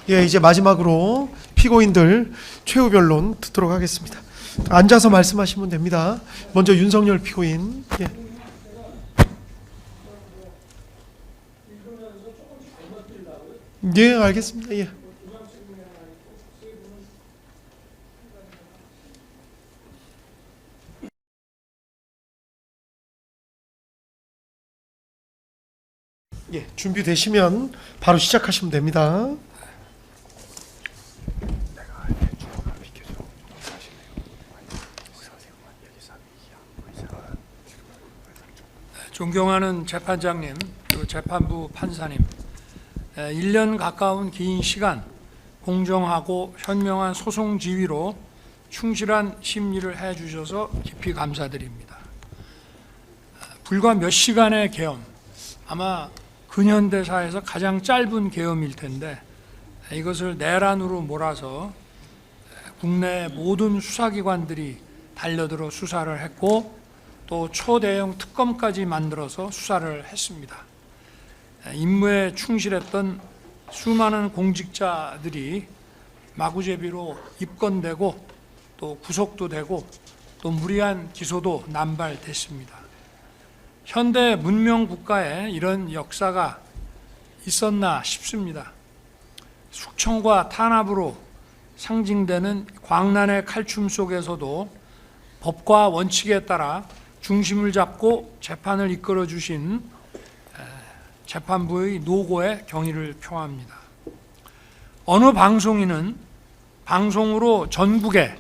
예, 이제 마지막으로 피고인들 최후 변론 듣도록 하겠습니다. 앉아서 말씀하시면 됩니다. 먼저 윤석열 피고인. 예. 예, 알겠습니다. 예. 예, 준비되시면 바로 시작하시면 됩니다. 존경하는 재판장님, 그리고 재판부 판사님, 1년 가까운 긴 시간 공정하고 현명한 소송 지휘로 충실한 심리를 해주셔서 깊이 감사드립니다. 불과 몇 시간의 계엄, 아마 근현대사에서 가장 짧은 계엄일 텐데 이것을 내란으로 몰아서 국내 모든 수사기관들이 달려들어 수사를 했고 또 초대형 특검까지 만들어서 수사를 했습니다. 임무에 충실했던 수많은 공직자들이 마구제비로 입건되고 또 구속도 되고 또 무리한 기소도 남발됐습니다. 현대 문명 국가에 이런 역사가 있었나 싶습니다. 숙청과 탄압으로 상징되는 광란의 칼춤 속에서도 법과 원칙에 따라 중심을 잡고 재판을 이끌어 주신 재판부의 노고에 경의를 표합니다. 어느 방송인은 방송으로 전국에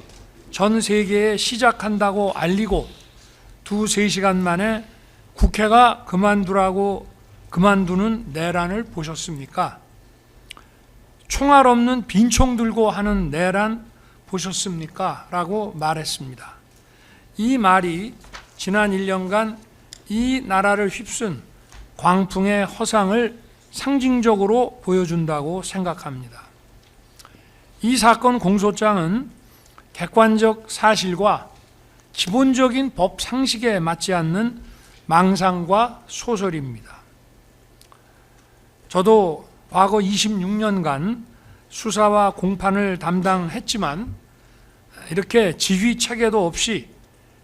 전 세계에 시작한다고 알리고 2-3시간 만에 국회가 그만두라고 그만두는 내란을 보셨습니까? 총알 없는 빈총 들고 하는 내란 보셨습니까? 라고 말했습니다. 이 말이 지난 1년간 이 나라를 휩쓴 광풍의 허상을 상징적으로 보여준다고 생각합니다. 이 사건 공소장은 객관적 사실과 기본적인 법 상식에 맞지 않는 망상과 소설입니다. 저도 과거 26년간 수사와 공판을 담당했지만 이렇게 지휘 체계도 없이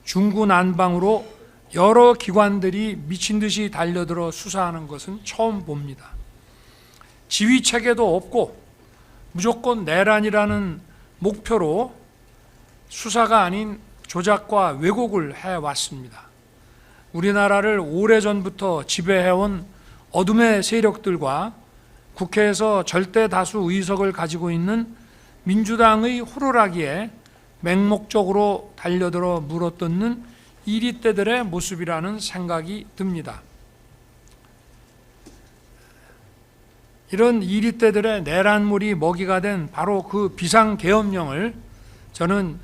중구난방으로 여러 기관들이 미친 듯이 달려들어 수사하는 것은 처음 봅니다. 지휘 체계도 없고 무조건 내란이라는 목표로 수사가 아닌 조작과 왜곡을 해왔습니다. 우리나라를 오래전부터 지배해온 어둠의 세력들과 국회에서 절대 다수 의석을 가지고 있는 민주당의 호루라기에 맹목적으로 달려들어 물어뜯는 이리떼들의 모습이라는 생각이 듭니다. 이런 이리떼들의 내란물이 먹이가 된 바로 그 비상계엄령을 저는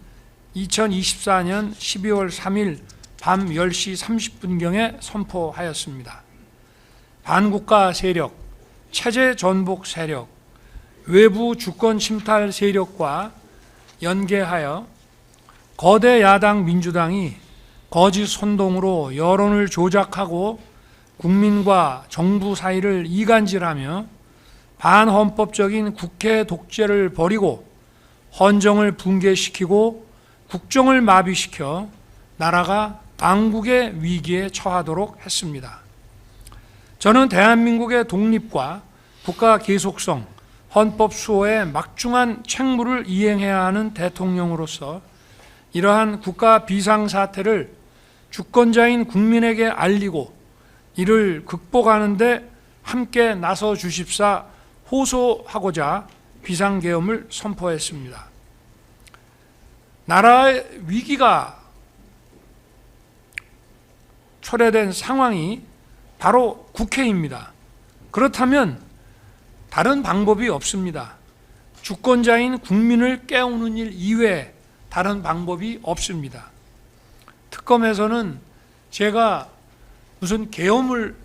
2024년 12월 3일 밤 10시 30분경에 선포하였습니다. 반국가 세력, 체제 전복 세력, 외부 주권 침탈 세력과 연계하여 거대 야당 민주당이 거짓 선동으로 여론을 조작하고 국민과 정부 사이를 이간질하며 반헌법적인 국회 독재를 벌이고 헌정을 붕괴시키고 국정을 마비시켜 나라가 망국의 위기에 처하도록 했습니다. 저는 대한민국의 독립과 국가 계속성, 헌법 수호에 막중한 책무를 이행해야 하는 대통령으로서 이러한 국가 비상사태를 주권자인 국민에게 알리고 이를 극복하는 데 함께 나서 주십사 호소하고자 비상계엄을 선포했습니다. 나라의 위기가 초래된 상황이 바로 국회입니다. 그렇다면 다른 방법이 없습니다. 주권자인 국민을 깨우는 일 이외에 다른 방법이 없습니다. 특검에서는 제가 무슨 개헌을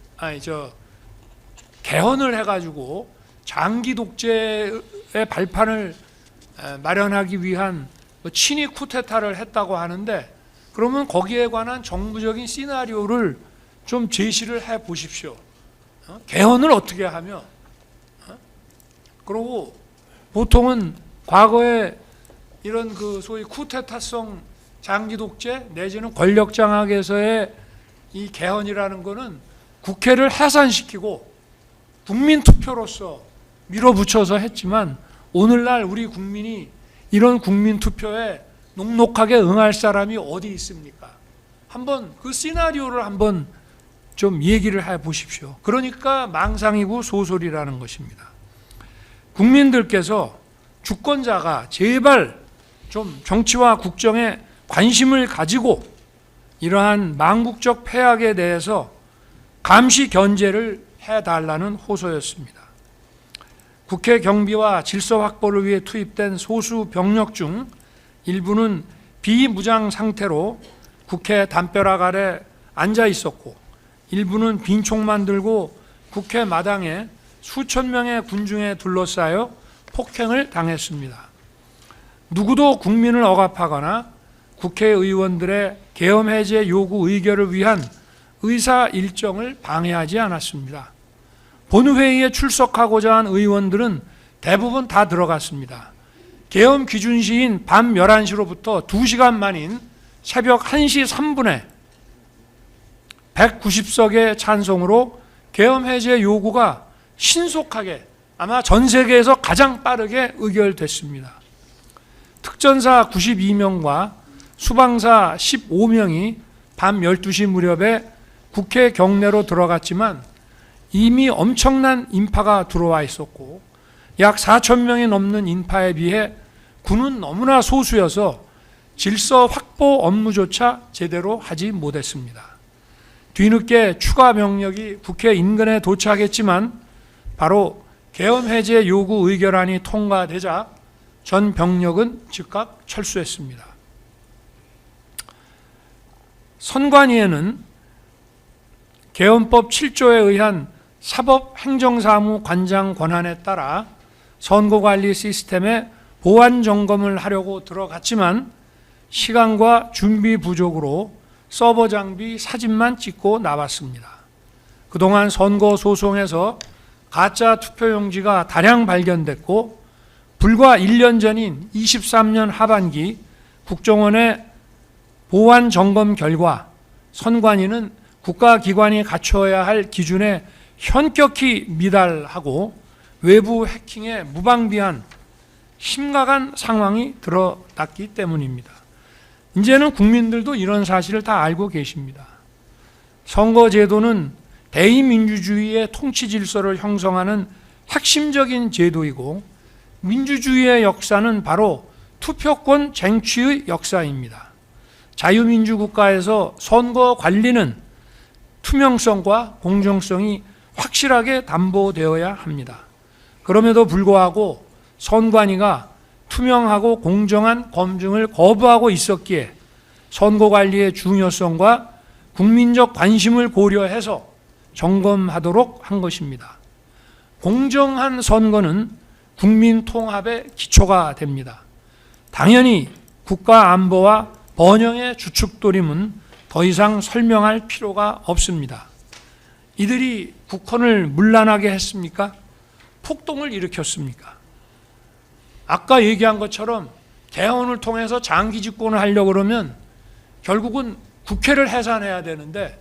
해가지고 장기 독재의 발판을 마련하기 위한 친위 쿠데타를 했다고 하는데 그러면 거기에 관한 정부적인 시나리오를 좀 제시를 해 보십시오. 개헌을 어떻게 하며 그리고 보통은 과거에 이런 그 소위 쿠데타성 장기 독재 내지는 권력 장악에서의 이 개헌이라는 거는 국회를 해산시키고 국민 투표로서 밀어붙여서 했지만 오늘날 우리 국민이 이런 국민 투표에 녹록하게 응할 사람이 어디 있습니까? 한번 그 시나리오를 한번 좀 얘기를 해 보십시오. 그러니까 망상이고 소설이라는 것입니다. 국민들께서 주권자가 제발 좀 정치와 국정에 관심을 가지고 이러한 망국적 폐악에 대해서 감시 견제를 해달라는 호소였습니다. 국회 경비와 질서 확보를 위해 투입된 소수 병력 중 일부는 비무장 상태로 국회 담벼락 아래 앉아 있었고 일부는 빈총만 들고 국회 마당에 수천 명의 군중에 둘러싸여 폭행을 당했습니다. 누구도 국민을 억압하거나 국회의원들의 계엄 해제 요구 의결을 위한 의사 일정을 방해하지 않았습니다. 본회의에 출석하고자 한 의원들은 대부분 다 들어갔습니다. 계엄 기준시인 밤 11시로부터 2시간 만인 새벽 1시 3분에 190석의 찬성으로 계엄 해제 요구가 신속하게 아마 전 세계에서 가장 빠르게 의결됐습니다. 특전사 92명과 수방사 15명이 밤 12시 무렵에 국회 경내로 들어갔지만 이미 엄청난 인파가 들어와 있었고 약 4천 명이 넘는 인파에 비해 군은 너무나 소수여서 질서 확보 업무조차 제대로 하지 못했습니다. 뒤늦게 추가 병력이 국회 인근에 도착했지만 바로 계엄 해제 요구 의결안이 통과되자 전 병력은 즉각 철수했습니다. 선관위에는 계엄법 7조에 의한 사법행정사무관장 권한에 따라 선거관리 시스템에 보안 점검을 하려고 들어갔지만 시간과 준비 부족으로 서버 장비 사진만 찍고 나왔습니다. 그동안 선거 소송에서 가짜 투표용지가 다량 발견됐고 불과 1년 전인 23년 하반기 국정원의 보안 점검 결과 선관위는 국가기관이 갖춰야 할 기준에 현격히 미달하고 외부 해킹에 무방비한 심각한 상황이 드러났기 때문입니다. 이제는 국민들도 이런 사실을 다 알고 계십니다. 선거제도는 대의민주주의의 통치 질서를 형성하는 핵심적인 제도이고 민주주의의 역사는 바로 투표권 쟁취의 역사입니다. 자유민주국가에서 선거 관리는 투명성과 공정성이 확실하게 담보되어야 합니다. 그럼에도 불구하고 선관위가 투명하고 공정한 검증을 거부하고 있었기에 선거관리의 중요성과 국민적 관심을 고려해서 점검하도록 한 것입니다. 공정한 선거는 국민 통합의 기초가 됩니다. 당연히 국가 안보와 번영의 주축도림은 더 이상 설명할 필요가 없습니다. 이들이 국헌을 문란하게 했습니까? 폭동을 일으켰습니까? 아까 얘기한 것처럼 개헌을 통해서 장기 집권을 하려고 그러면 결국은 국회를 해산해야 되는데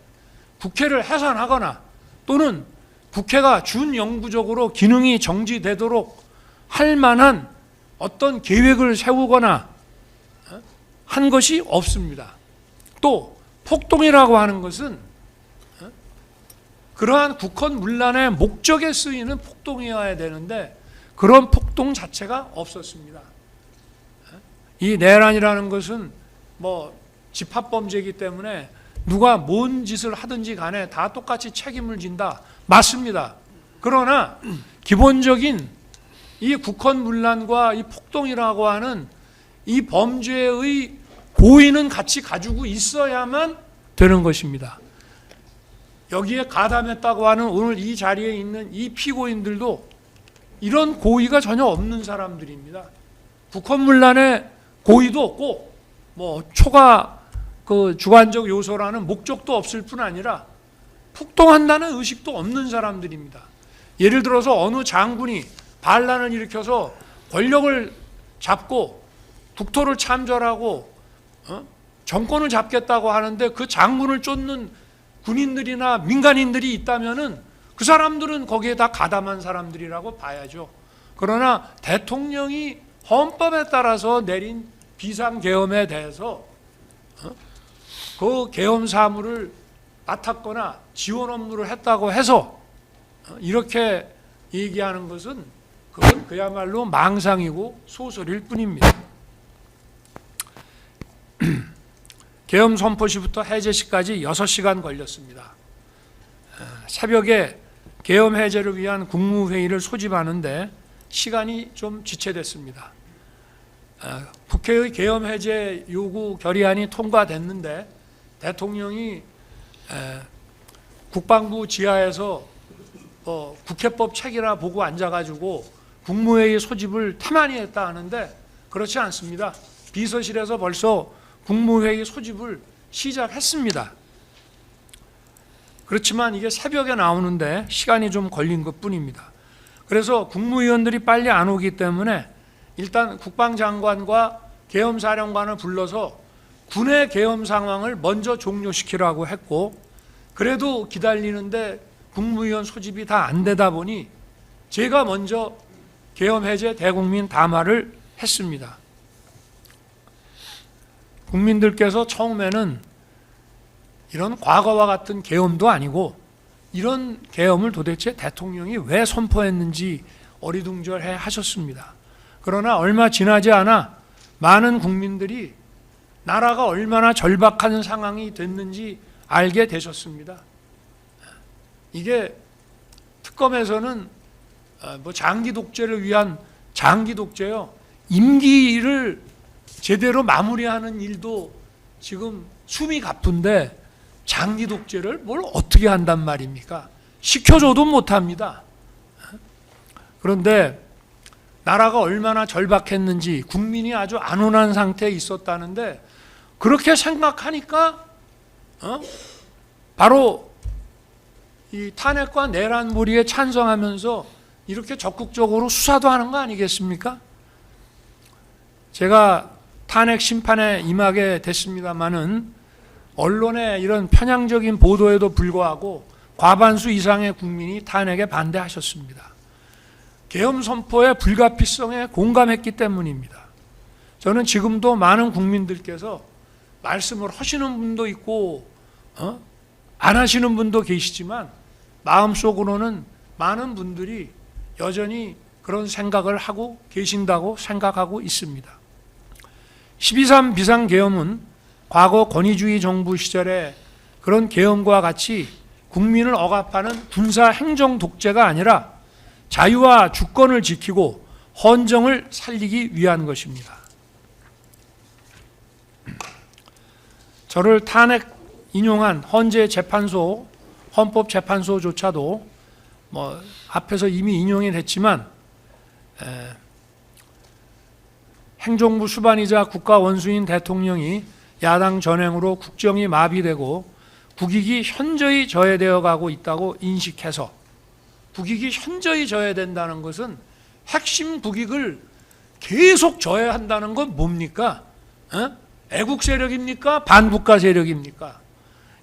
국회를 해산하거나 또는 국회가 준영구적으로 기능이 정지되도록 할 만한 어떤 계획을 세우거나 한 것이 없습니다. 또 폭동이라고 하는 것은 그러한 국헌 문란의 목적에 쓰이는 폭동이어야 되는데 그런 폭동 자체가 없었습니다. 이 내란이라는 것은 뭐 집합범죄이기 때문에 누가 뭔 짓을 하든지 간에 다 똑같이 책임을 진다. 맞습니다. 그러나 기본적인 이 국헌 문란과 이 폭동이라고 하는 이 범죄의 고의는 같이 가지고 있어야만 되는 것입니다. 여기에 가담했다고 하는 오늘 이 자리에 있는 이 피고인들도 이런 고의가 전혀 없는 사람들입니다. 국헌문란의 고의도 없고 뭐 초과 그 주관적 요소라는 목적도 없을 뿐 아니라 폭동한다는 의식도 없는 사람들입니다. 예를 들어서 어느 장군이 반란을 일으켜서 권력을 잡고 국토를 참전하고 정권을 잡겠다고 하는데 그 장군을 쫓는 군인들이나 민간인들이 있다면은 그 사람들은 거기에 다 가담한 사람들이라고 봐야죠. 그러나 대통령이 헌법에 따라서 내린 비상계엄에 대해서 그 계엄 사무를 맡았거나 지원 업무를 했다고 해서 이렇게 얘기하는 것은 그건 그야말로 망상이고 소설일 뿐입니다. 계엄 선포 시부터 해제 시까지 6시간 걸렸습니다. 새벽에 계엄 해제를 위한 국무회의를 소집하는데 시간이 좀 지체됐습니다. 국회의 계엄 해제 요구 결의안이 통과됐는데 대통령이 국방부 지하에서 국회법 책이나 보고 앉아가지고 국무회의 소집을 태만히 했다 하는데 그렇지 않습니다. 비서실에서 벌써 국무회의 소집을 시작했습니다. 그렇지만 이게 새벽에 나오는데 시간이 좀 걸린 것뿐입니다. 그래서 국무위원들이 빨리 안 오기 때문에 일단 국방장관과 계엄사령관을 불러서 군의 계엄 상황을 먼저 종료시키라고 했고, 그래도 기다리는데 국무위원 소집이 다 안 되다 보니 제가 먼저 계엄 해제 대국민 담화를 했습니다. 국민들께서 처음에는 이런 과거와 같은 계엄도 아니고 이런 계엄을 도대체 대통령이 왜 선포했는지 어리둥절해 하셨습니다. 그러나 얼마 지나지 않아 많은 국민들이 나라가 얼마나 절박한 상황이 됐는지 알게 되셨습니다. 이게 특검에서는 장기 독재를 위한 장기 독재요. 임기를 제대로 마무리하는 일도 지금 숨이 가쁜데 장기 독재를 뭘 어떻게 한단 말입니까? 시켜줘도 못합니다. 그런데 나라가 얼마나 절박했는지 국민이 아주 안온한 상태에 있었다는데 그렇게 생각하니까 바로 이 탄핵과 내란 무리에 찬성하면서 이렇게 적극적으로 수사도 하는 거 아니겠습니까? 제가 탄핵 심판에 임하게 됐습니다마는 언론의 이런 편향적인 보도에도 불구하고 과반수 이상의 국민이 탄핵에 반대하셨습니다. 계엄 선포의 불가피성에 공감했기 때문입니다. 저는 지금도 많은 국민들께서 말씀을 하시는 분도 있고 안 하시는 분도 계시지만 마음속으로는 많은 분들이 여전히 그런 생각을 하고 계신다고 생각하고 있습니다. 12.3 비상계엄은 과거 권위주의 정부 시절에 그런 계엄과 같이 국민을 억압하는 군사 행정 독재가 아니라 자유와 주권을 지키고 헌정을 살리기 위한 것입니다. 저를 탄핵 인용한 헌재 재판소, 헌법재판소조차도 앞에서 이미 인용이 됐지만 행정부 수반이자 국가 원수인 대통령이 야당 전횡으로 국정이 마비되고 국익이 현저히 저해되어 가고 있다고 인식해서, 국익이 현저히 저해된다는 것은 핵심 국익을 계속 저해한다는 건 뭡니까? 애국 세력입니까? 반국가 세력입니까?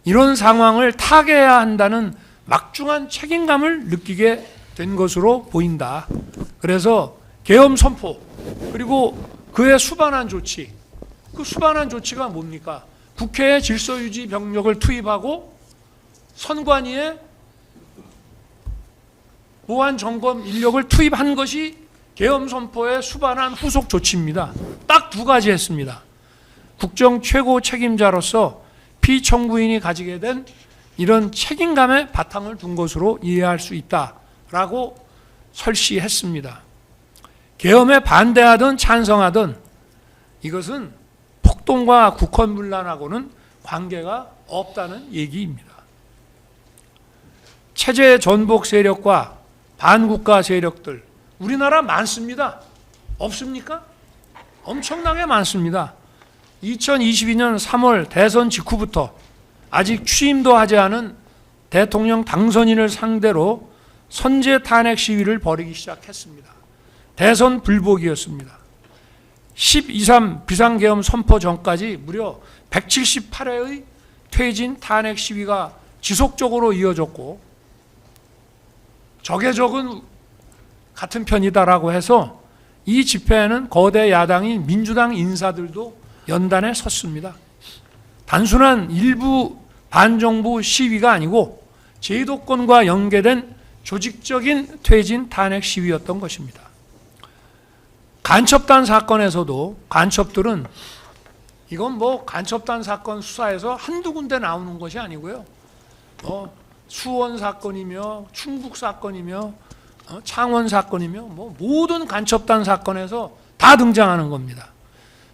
이런 상황을 타개해야 한다는 막중한 책임감을 느끼게 된 것으로 보인다. 그래서 계엄 선포, 그리고 그에 수반한 조치, 그 수반한 조치가 뭡니까? 국회에 질서유지 병력을 투입하고 선관위에 보안 점검 인력을 투입한 것이 계엄 선포에 수반한 후속 조치입니다. 딱 두 가지 했습니다. 국정 최고 책임자로서 피청구인이 가지게 된 이런 책임감에 바탕을 둔 것으로 이해할 수 있다라고 설시했습니다. 계엄에 반대하든 찬성하든 이것은 폭동과 국헌문란하고는 관계가 없다는 얘기입니다. 체제 전복 세력과 반국가 세력들, 우리나라 많습니다. 없습니까? 엄청나게 많습니다. 2022년 3월 대선 직후부터 아직 취임도 하지 않은 대통령 당선인을 상대로 선제 탄핵 시위를 벌이기 시작했습니다. 대선 불복이었습니다. 10.23 비상계엄 선포 전까지 무려 178회의 퇴진 탄핵 시위가 지속적으로 이어졌고, 적의 적은 같은 편이다라고 해서 이 집회에는 거대 야당인 민주당 인사들도 연단에 섰습니다. 단순한 일부 반정부 시위가 아니고 제도권과 연계된 조직적인 퇴진 탄핵 시위였던 것입니다. 간첩단 사건에서도 간첩들은 이건 뭐 간첩단 사건 수사에서 한두 군데 나오는 것이 아니고요. 수원 사건이며 충북 사건이며 창원 사건이며 뭐 모든 간첩단 사건에서 다 등장하는 겁니다.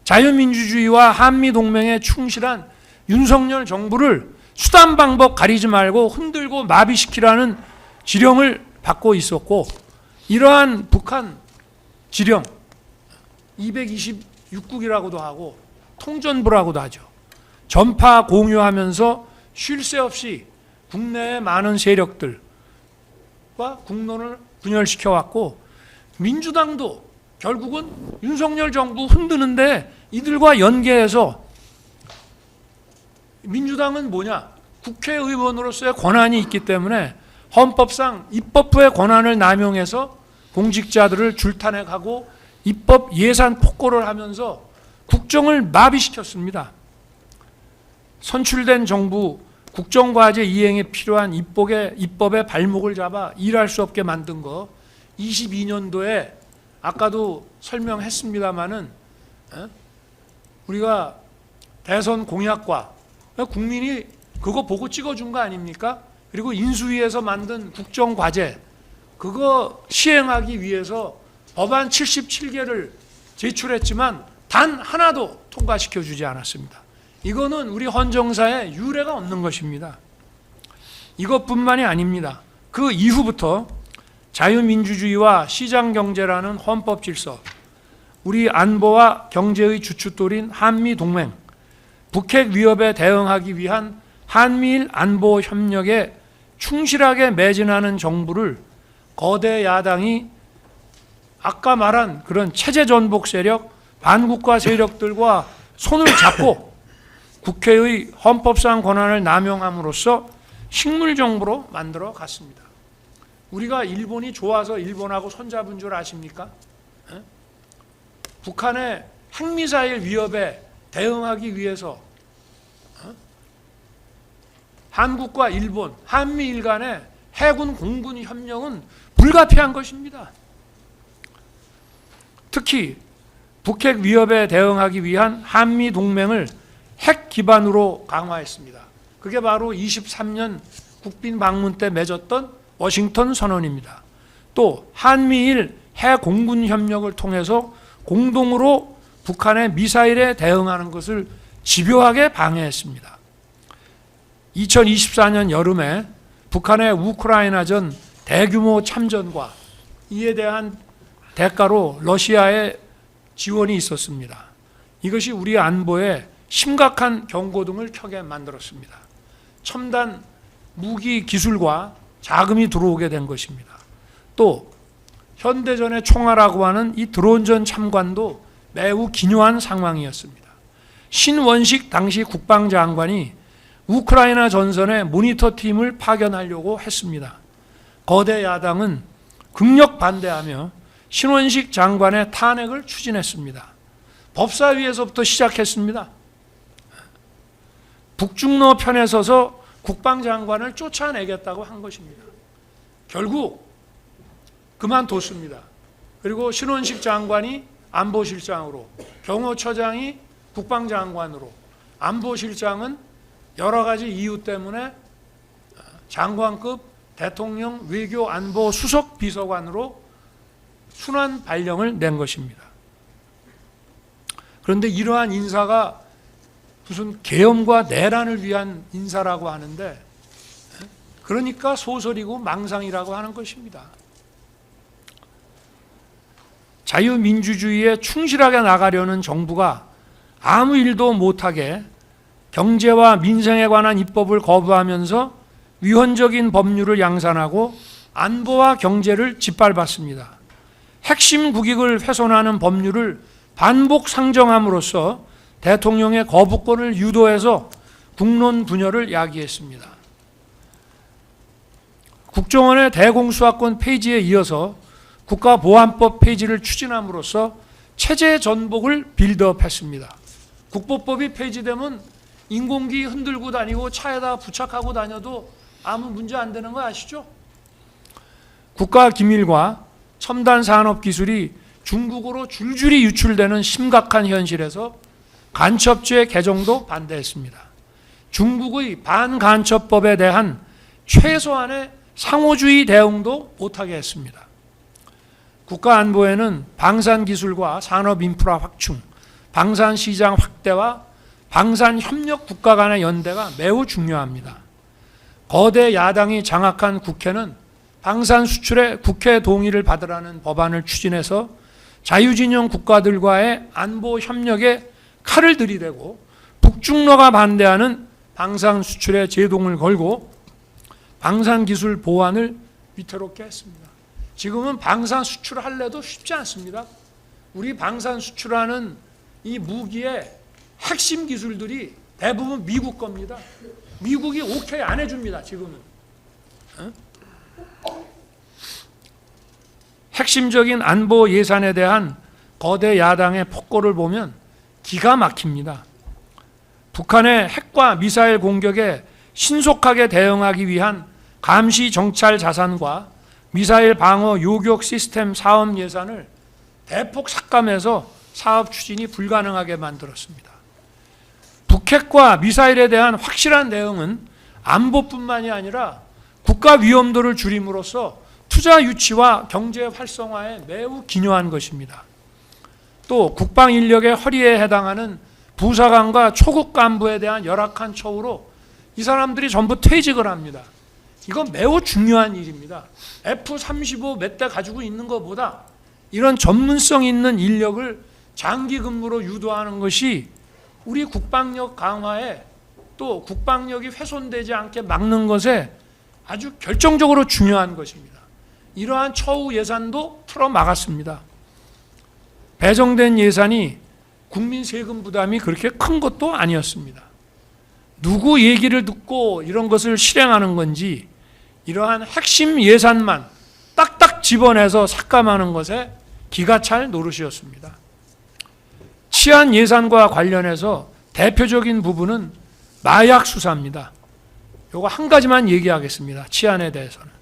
자유민주주의와 한미동맹에 충실한 윤석열 정부를 수단 방법 가리지 말고 흔들고 마비시키라는 지령을 받고 있었고, 이러한 북한 지령 226국이라고도 하고 통전부라고도 하죠. 전파 공유하면서 쉴 새 없이 국내의 많은 세력들과 국론을 분열시켜 왔고, 민주당도 결국은 윤석열 정부 흔드는데 이들과 연계해서, 민주당은 뭐냐? 국회의원으로서의 권한이 있기 때문에 헌법상 입법부의 권한을 남용해서 공직자들을 줄탄핵하고 입법 예산 폭거를 하면서 국정을 마비시켰습니다. 선출된 정부 국정과제 이행에 필요한 입법의 발목을 잡아 일할 수 없게 만든 거, 22년도에 아까도 설명했습니다마는 우리가 대선 공약과 국민이 그거 보고 찍어준 거 아닙니까? 그리고 인수위에서 만든 국정과제, 그거 시행하기 위해서 법안 77개를 제출했지만 단 하나도 통과시켜주지 않았습니다. 이거는 우리 헌정사에 유례가 없는 것입니다. 이것뿐만이 아닙니다. 그 이후부터 자유민주주의와 시장경제라는 헌법 질서, 우리 안보와 경제의 주춧돌인 한미동맹, 북핵 위협에 대응하기 위한 한미일 안보 협력에 충실하게 매진하는 정부를 거대 야당이 아까 말한 그런 체제 전복 세력, 반국가 세력들과 손을 잡고 국회의 헌법상 권한을 남용함으로써 식물정부로 만들어 갔습니다. 우리가 일본이 좋아서 일본하고 손잡은 줄 아십니까? 북한의 핵미사일 위협에 대응하기 위해서 한국과 일본, 한미일 간의 해군 공군 협력은 불가피한 것입니다. 특히 북핵 위협에 대응하기 위한 한미 동맹을 핵 기반으로 강화했습니다. 그게 바로 23년 국빈 방문 때 맺었던 워싱턴 선언입니다. 또 한미일 해공군 협력을 통해서 공동으로 북한의 미사일에 대응하는 것을 집요하게 방해했습니다. 2024년 여름에 북한의 우크라이나전 대규모 참전과 이에 대한 대가로 러시아의 지원이 있었습니다. 이것이 우리 안보에 심각한 경고등을 켜게 만들었습니다. 첨단 무기 기술과 자금이 들어오게 된 것입니다. 또 현대전의 총알이라고 하는 이 드론전 참관도 매우 기묘한 상황이었습니다. 신원식 당시 국방장관이 우크라이나 전선에 모니터 팀을 파견하려고 했습니다. 거대 야당은 극력 반대하며 신원식 장관의 탄핵을 추진했습니다. 법사위에서부터 시작했습니다. 북중러 편에 서서 국방장관을 쫓아내겠다고 한 것입니다. 결국 그만뒀습니다. 그리고 신원식 장관이 안보실장으로, 경호처장이 국방장관으로, 안보실장은 여러 가지 이유 때문에 장관급 대통령 외교안보 수석 비서관으로 순환 발령을 낸 것입니다. 그런데 이러한 인사가 무슨 계엄과 내란을 위한 인사라고 하는데, 그러니까 소설이고 망상이라고 하는 것입니다. 자유민주주의에 충실하게 나가려는 정부가 아무 일도 못하게 경제와 민생에 관한 입법을 거부하면서 위헌적인 법률을 양산하고 안보와 경제를 짓밟았습니다. 핵심 국익을 훼손하는 법률을 반복 상정함으로써 대통령의 거부권을 유도해서 국론 분열을 야기했습니다. 국정원의 대공수사권 폐지에 이어서 국가보안법 폐지를 추진함으로써 체제 전복을 빌드업했습니다. 국보법이 폐지되면 인공기 흔들고 다니고 차에다 부착하고 다녀도 아무 문제 안 되는 거 아시죠? 국가기밀과 첨단 산업기술이 중국으로 줄줄이 유출되는 심각한 현실에서 간첩죄 개정도 반대했습니다. 중국의 반간첩법에 대한 최소한의 상호주의 대응도 못하게 했습니다. 국가안보에는 방산기술과 산업인프라 확충, 방산시장 확대와 방산협력 국가 간의 연대가 매우 중요합니다. 거대 야당이 장악한 국회는 방산 수출에 국회 동의를 받으라는 법안을 추진해서 자유진영 국가들과의 안보 협력에 칼을 들이대고 북중러가 반대하는 방산 수출에 제동을 걸고 방산기술 보완을 위태롭게 했습니다. 지금은 방산 수출할래도 쉽지 않습니다. 우리 방산 수출하는 이 무기의 핵심 기술들이 대부분 미국 겁니다. 미국이 오케이 안 해줍니다. 지금은. 핵심적인 안보 예산에 대한 거대 야당의 폭거를 보면 기가 막힙니다. 북한의 핵과 미사일 공격에 신속하게 대응하기 위한 감시 정찰 자산과 미사일 방어 요격 시스템 사업 예산을 대폭 삭감해서 사업 추진이 불가능하게 만들었습니다. 북핵과 미사일에 대한 확실한 대응은 안보뿐만이 아니라 국가 위험도를 줄임으로써 투자 유치와 경제 활성화에 매우 기여한 것입니다. 또 국방 인력의 허리에 해당하는 부사관과 초급 간부에 대한 열악한 처우로 이 사람들이 전부 퇴직을 합니다. 이건 매우 중요한 일입니다. F-35 몇 대 가지고 있는 것보다 이런 전문성 있는 인력을 장기 근무로 유도하는 것이 우리 국방력 강화에 또 국방력이 훼손되지 않게 막는 것에 아주 결정적으로 중요한 것입니다. 이러한 처우 예산도 틀어 막았습니다. 배정된 예산이 국민 세금 부담이 그렇게 큰 것도 아니었습니다. 누구 얘기를 듣고 이런 것을 실행하는 건지 이러한 핵심 예산만 딱딱 집어내서 삭감하는 것에 기가 찰 노릇이었습니다. 치안 예산과 관련해서 대표적인 부분은 마약 수사입니다. 요거 한 가지만 얘기하겠습니다. 치안에 대해서는.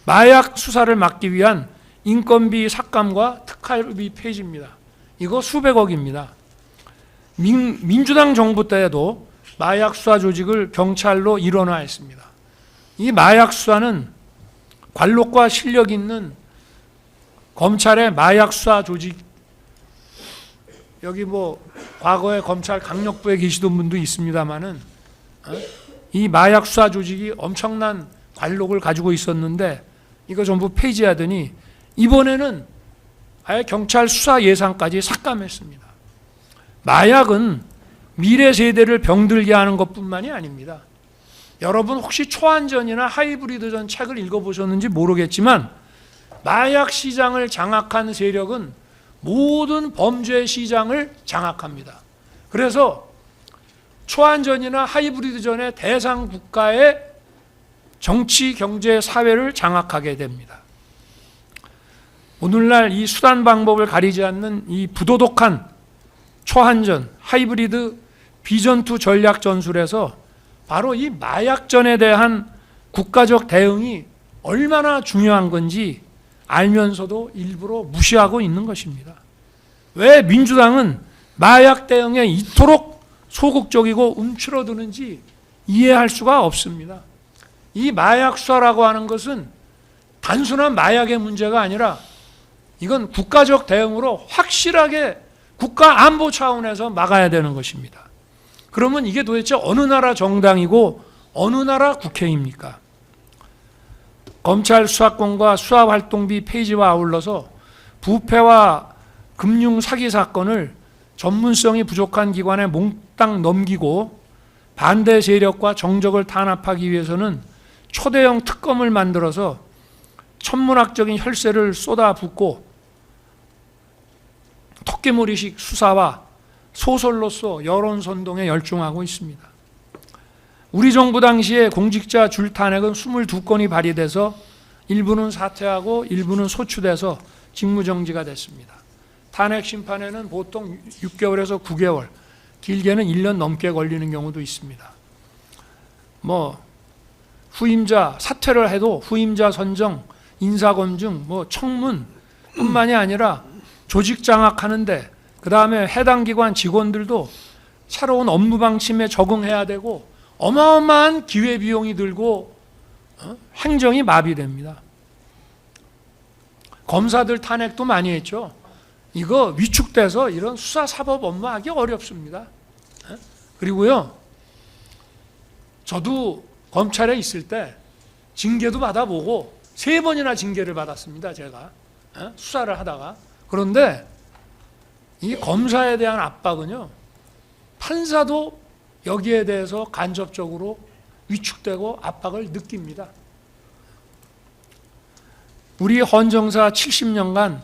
마약 수사를 막기 위한 인건비 삭감과 특활비 폐지입니다. 이거 수백억입니다. 민주당 정부 때에도 마약 수사 조직을 경찰로 일원화했습니다. 이 마약 수사는 관록과 실력 있는 검찰의 마약 수사 조직, 여기 뭐 과거에 검찰 강력부에 계시던 분도 있습니다만은 이 마약 수사 조직이 엄청난 관록을 가지고 있었는데 이거 전부 폐지하더니 이번에는 아예 경찰 수사 예산까지 삭감했습니다. 마약은 미래 세대를 병들게 하는 것뿐만이 아닙니다. 여러분 혹시 초안전이나 하이브리드전 책을 읽어보셨는지 모르겠지만 마약 시장을 장악한 세력은 모든 범죄 시장을 장악합니다. 그래서 초안전이나 하이브리드전의 대상 국가의 정치, 경제, 사회를 장악하게 됩니다. 오늘날 이 수단 방법을 가리지 않는 이 부도덕한 초안전, 하이브리드, 비전투 전략 전술에서 바로 이 마약전에 대한 국가적 대응이 얼마나 중요한 건지 알면서도 일부러 무시하고 있는 것입니다. 왜 민주당은 마약 대응에 이토록 소극적이고 움츠러드는지 이해할 수가 없습니다. 이 마약 수사라고 하는 것은 단순한 마약의 문제가 아니라 이건 국가적 대응으로 확실하게 국가 안보 차원에서 막아야 되는 것입니다. 그러면 이게 도대체 어느 나라 정당이고 어느 나라 국회입니까? 검찰 수사권과 수사활동비 폐지와 아울러서 부패와 금융 사기 사건을 전문성이 부족한 기관에 몽땅 넘기고 반대 세력과 정적을 탄압하기 위해서는 초대형 특검을 만들어서 천문학적인 혈세를 쏟아붓고 토끼몰이식 수사와 소설로서 여론 선동에 열중하고 있습니다. 우리 정부 당시에 공직자 줄탄핵은 22건이 발의돼서 일부는 사퇴하고 일부는 소추돼서 직무정지가 됐습니다. 탄핵 심판에는 보통 6개월에서 9개월, 길게는 1년 넘게 걸리는 경우도 있습니다. 후임자 사퇴를 해도 후임자 선정, 인사검증, 청문뿐만이 아니라 조직 장악하는데, 그 다음에 해당 기관 직원들도 새로운 업무 방침에 적응해야 되고 어마어마한 기회비용이 들고 행정이 마비됩니다. 검사들 탄핵도 많이 했죠. 이거 위축돼서 이런 수사사법 업무하기 어렵습니다. 그리고요, 저도 검찰에 있을 때 징계도 받아보고 3번이나 징계를 받았습니다. 제가 수사를 하다가. 그런데 이 검사에 대한 압박은요, 판사도 여기에 대해서 간접적으로 위축되고 압박을 느낍니다. 우리 헌정사 70년간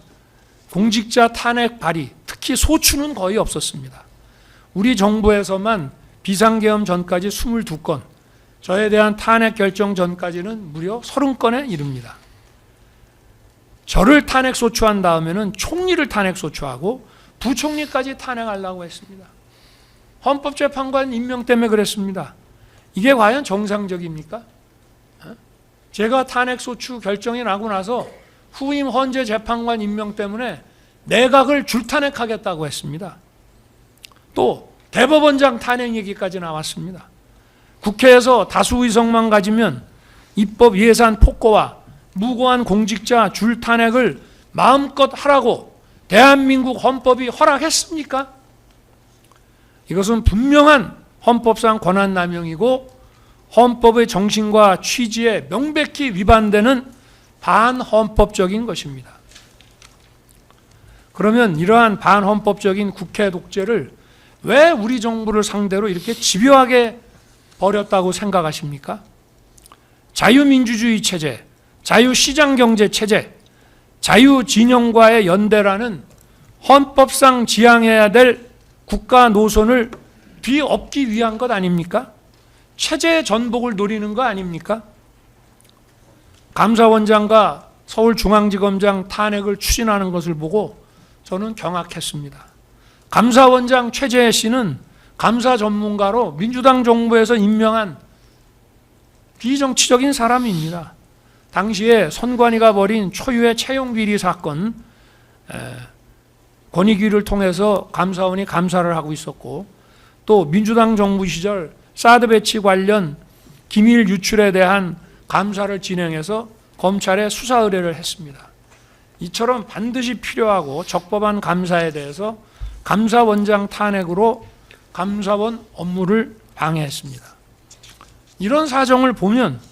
공직자 탄핵 발의, 특히 소추는 거의 없었습니다. 우리 정부에서만 비상계엄 전까지 22건, 저에 대한 탄핵 결정 전까지는 무려 30건에 이릅니다. 저를 탄핵 소추한 다음에는 총리를 탄핵 소추하고 부총리까지 탄핵하려고 했습니다. 헌법재판관 임명 때문에 그랬습니다. 이게 과연 정상적입니까? 제가 탄핵 소추 결정이 나고 나서 후임 헌재 재판관 임명 때문에 내각을 줄탄핵하겠다고 했습니다. 또 대법원장 탄핵 얘기까지 나왔습니다. 국회에서 다수 의석만 가지면 입법 예산 폭거와 무고한 공직자 줄탄핵을 마음껏 하라고 대한민국 헌법이 허락했습니까? 이것은 분명한 헌법상 권한남용이고 헌법의 정신과 취지에 명백히 위반되는 반헌법적인 것입니다. 그러면 이러한 반헌법적인 국회 독재를 왜 우리 정부를 상대로 이렇게 집요하게 벌였다고 생각하십니까? 자유민주주의 체제, 자유시장경제 체제, 자유진영과의 연대라는 헌법상 지향해야 될 국가 노선을 뒤엎기 위한 것 아닙니까? 체제의 전복을 노리는 거 아닙니까? 감사원장과 서울중앙지검장 탄핵을 추진하는 것을 보고 저는 경악했습니다. 감사원장 최재해 씨는 감사 전문가로 민주당 정부에서 임명한 비정치적인 사람입니다. 당시에 선관위가 벌인 초유의 채용비리 사건, 권익위를 통해서 감사원이 감사를 하고 있었고, 또 민주당 정부 시절 사드 배치 관련 기밀 유출에 대한 감사를 진행해서 검찰에 수사 의뢰를 했습니다. 이처럼 반드시 필요하고 적법한 감사에 대해서 감사원장 탄핵으로 감사원 업무를 방해했습니다. 이런 사정을 보면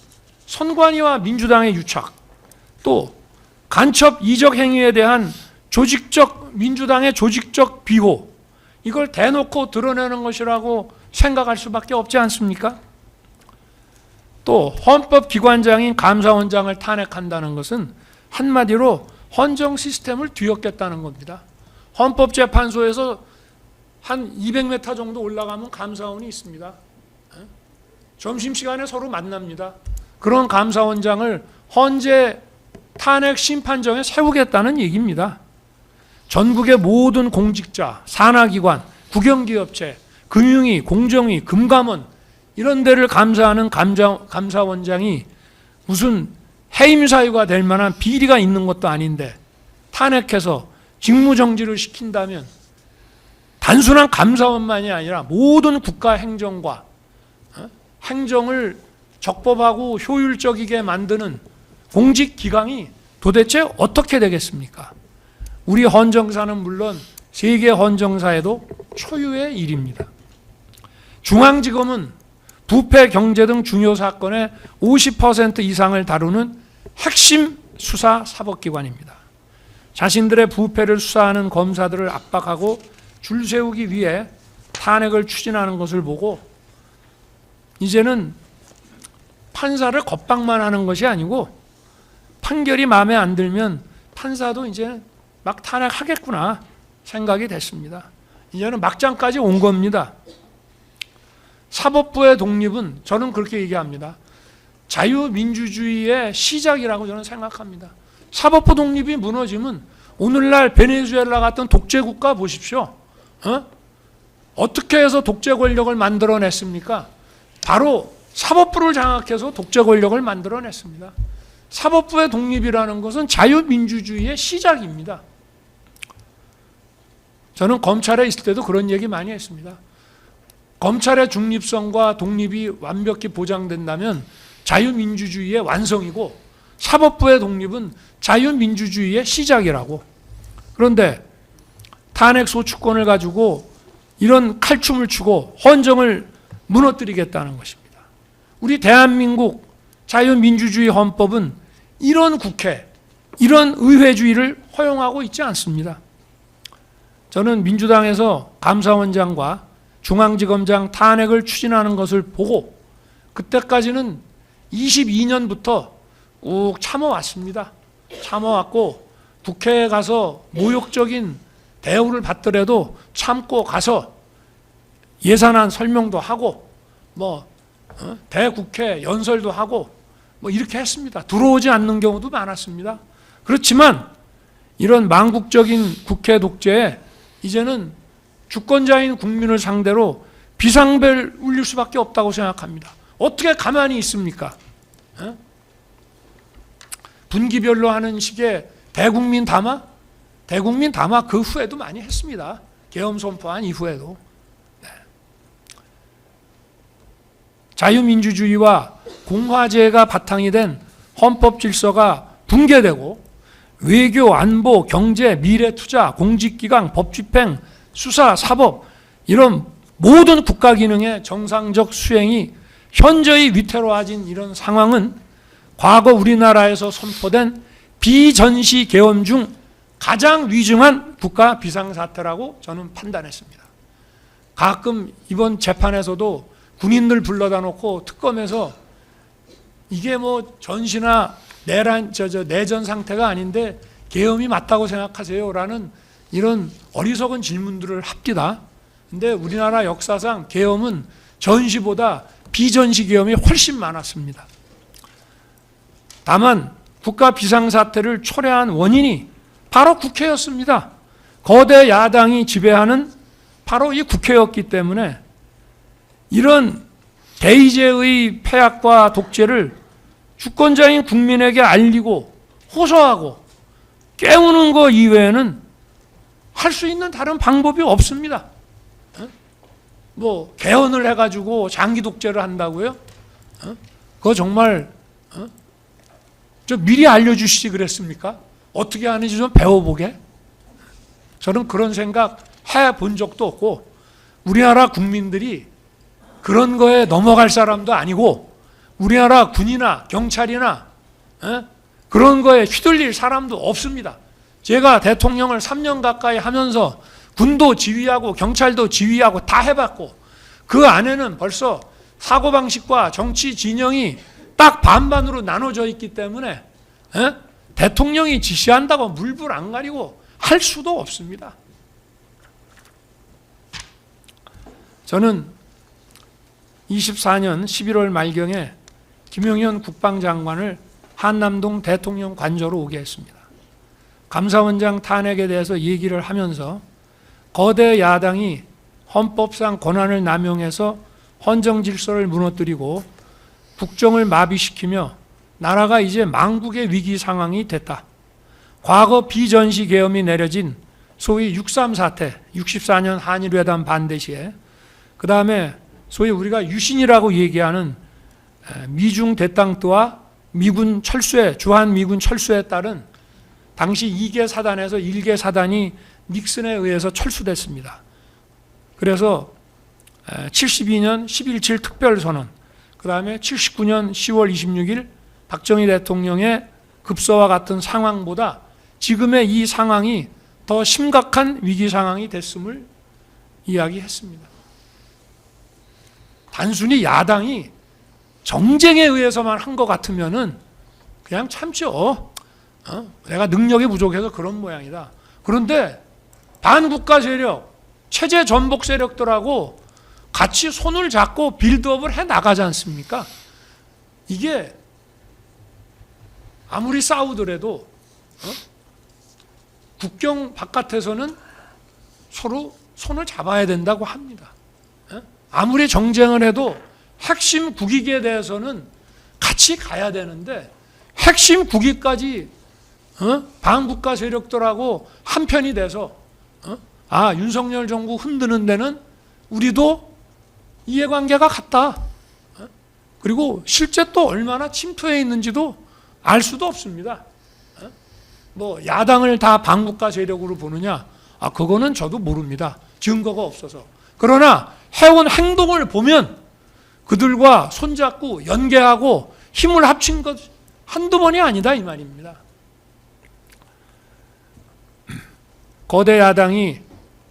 선관위와 민주당의 유착, 또 간첩 이적 행위에 대한 민주당의 조직적 비호, 이걸 대놓고 드러내는 것이라고 생각할 수밖에 없지 않습니까? 또 헌법기관장인 감사원장을 탄핵한다는 것은 한마디로 헌정 시스템을 뒤엎겠다는 겁니다. 헌법재판소에서 한 200m 정도 올라가면 감사원이 있습니다. 점심시간에 서로 만납니다. 그런 감사원장을 헌재 탄핵 심판정에 세우겠다는 얘기입니다. 전국의 모든 공직자, 산하기관, 국영기업체, 금융위, 공정위, 금감원 이런 데를 감사하는 감사원장이 무슨 해임 사유가 될 만한 비리가 있는 것도 아닌데 탄핵해서 직무정지를 시킨다면 단순한 감사원만이 아니라 모든 국가 행정과 행정을 적법하고 효율적이게 만드는 공직기강이 도대체 어떻게 되겠습니까? 우리 헌정사는 물론 세계 헌정사에도 초유의 일입니다. 중앙지검은 부패, 경제 등 중요 사건의 50% 이상을 다루는 핵심 수사 사법기관입니다. 자신들의 부패를 수사하는 검사들을 압박하고 줄 세우기 위해 탄핵을 추진하는 것을 보고 이제는 판사를 겁박만 하는 것이 아니고 판결이 마음에 안 들면 판사도 이제 막 탄핵하겠구나 생각이 됐습니다. 이제는 막장까지 온 겁니다. 사법부의 독립은 저는 그렇게 얘기합니다. 자유민주주의의 시작이라고 저는 생각합니다. 사법부 독립이 무너지면 오늘날 베네수엘라 같은 독재국가 보십시오. 어떻게 해서 독재 권력을 만들어냈습니까? 바로 사법부를 장악해서 독재 권력을 만들어냈습니다. 사법부의 독립이라는 것은 자유민주주의의 시작입니다. 저는 검찰에 있을 때도 그런 얘기 많이 했습니다. 검찰의 중립성과 독립이 완벽히 보장된다면 자유민주주의의 완성이고 사법부의 독립은 자유민주주의의 시작이라고. 그런데 탄핵 소추권을 가지고 이런 칼춤을 추고 헌정을 무너뜨리겠다는 것입니다. 우리 대한민국 자유민주주의 헌법은 이런 국회, 이런 의회주의를 허용하고 있지 않습니다. 저는 민주당에서 감사원장과 중앙지검장 탄핵을 추진하는 것을 보고 그때까지는 22년부터 꾹 참아왔습니다. 참아왔고 국회에 가서 모욕적인 대우를 받더라도 참고 가서 예산안 설명도 하고 대국회 연설도 하고 이렇게 했습니다. 들어오지 않는 경우도 많았습니다. 그렇지만 이런 망국적인 국회 독재에 이제는 주권자인 국민을 상대로 비상벨 울릴 수밖에 없다고 생각합니다. 어떻게 가만히 있습니까? 분기별로 하는 식의 대국민 담화? 대국민 담화 그 후에도 많이 했습니다. 계엄 선포한 이후에도. 네. 자유민주주의와 공화제가 바탕이 된 헌법 질서가 붕괴되고 외교, 안보, 경제, 미래투자, 공직기강, 법집행, 수사, 사법 이런 모든 국가 기능의 정상적 수행이 현저히 위태로워진 이런 상황은 과거 우리나라에서 선포된 비전시 계엄 중 가장 위중한 국가 비상사태라고 저는 판단했습니다. 가끔 이번 재판에서도 군인들 불러다 놓고 특검에서 이게 전시나 내전 상태가 아닌데 계엄이 맞다고 생각하세요? 라는 이런 어리석은 질문들을 합디다. 근데 우리나라 역사상 계엄은 전시보다 비전시 계엄이 훨씬 많았습니다. 다만 국가 비상사태를 초래한 원인이 바로 국회였습니다. 거대 야당이 지배하는 바로 이 국회였기 때문에 이런 대의제의 폐악과 독재를 주권자인 국민에게 알리고 호소하고 깨우는 것 이외에는 할 수 있는 다른 방법이 없습니다. 개헌을 해가지고 장기 독재를 한다고요? 그거 정말 좀 미리 알려주시지 그랬습니까? 어떻게 하는지 좀 배워보게. 저는 그런 생각 해본 적도 없고 우리나라 국민들이 그런 거에 넘어갈 사람도 아니고 우리나라 군이나 경찰이나 그런 거에 휘둘릴 사람도 없습니다. 제가 대통령을 3년 가까이 하면서 군도 지휘하고 경찰도 지휘하고 다 해봤고 그 안에는 벌써 사고방식과 정치 진영이 딱 반반으로 나눠져 있기 때문에 대통령이 지시한다고 물불 안 가리고 할 수도 없습니다. 저는 24년 11월 말경에 김용현 국방장관을 한남동 대통령 관저로 오게 했습니다. 감사원장 탄핵에 대해서 얘기를 하면서 거대 야당이 헌법상 권한을 남용해서 헌정 질서를 무너뜨리고 국정을 마비시키며 나라가 이제 망국의 위기 상황이 됐다. 과거 비전시 계엄이 내려진 소위 6.3 사태, 64년 한일회담 반대 시에 그 다음에 소위 우리가 유신이라고 얘기하는 미중 대땅뜨와 미군 철수에 주한 미군 철수에 따른 당시 2개 사단에서 1개 사단이 닉슨에 의해서 철수됐습니다. 그래서 72년 10.17 특별선언, 그 다음에 79년 10월 26일 박정희 대통령의 급서와 같은 상황보다 지금의 이 상황이 더 심각한 위기 상황이 됐음을 이야기했습니다. 단순히 야당이 정쟁에 의해서만 한 것 같으면은 그냥 참죠. 내가 능력이 부족해서 그런 모양이다. 그런데 반국가 세력, 체제 전복 세력들하고 같이 손을 잡고 빌드업을 해 나가지 않습니까? 이게 아무리 싸우더라도 국경 바깥에서는 서로 손을 잡아야 된다고 합니다. 아무리 정쟁을 해도 핵심 국익에 대해서는 같이 가야 되는데 핵심 국익까지 반국가 세력들하고 한편이 돼서 윤석열 정부 흔드는 데는 우리도 이해관계가 같다. 그리고 실제 또 얼마나 침투해 있는지도 알 수도 없습니다. 뭐 야당을 다 반국가 세력으로 보느냐? 그거는 저도 모릅니다. 증거가 없어서. 그러나 해온 행동을 보면 그들과 손잡고 연계하고 힘을 합친 것 한두 번이 아니다 이 말입니다. 거대 야당이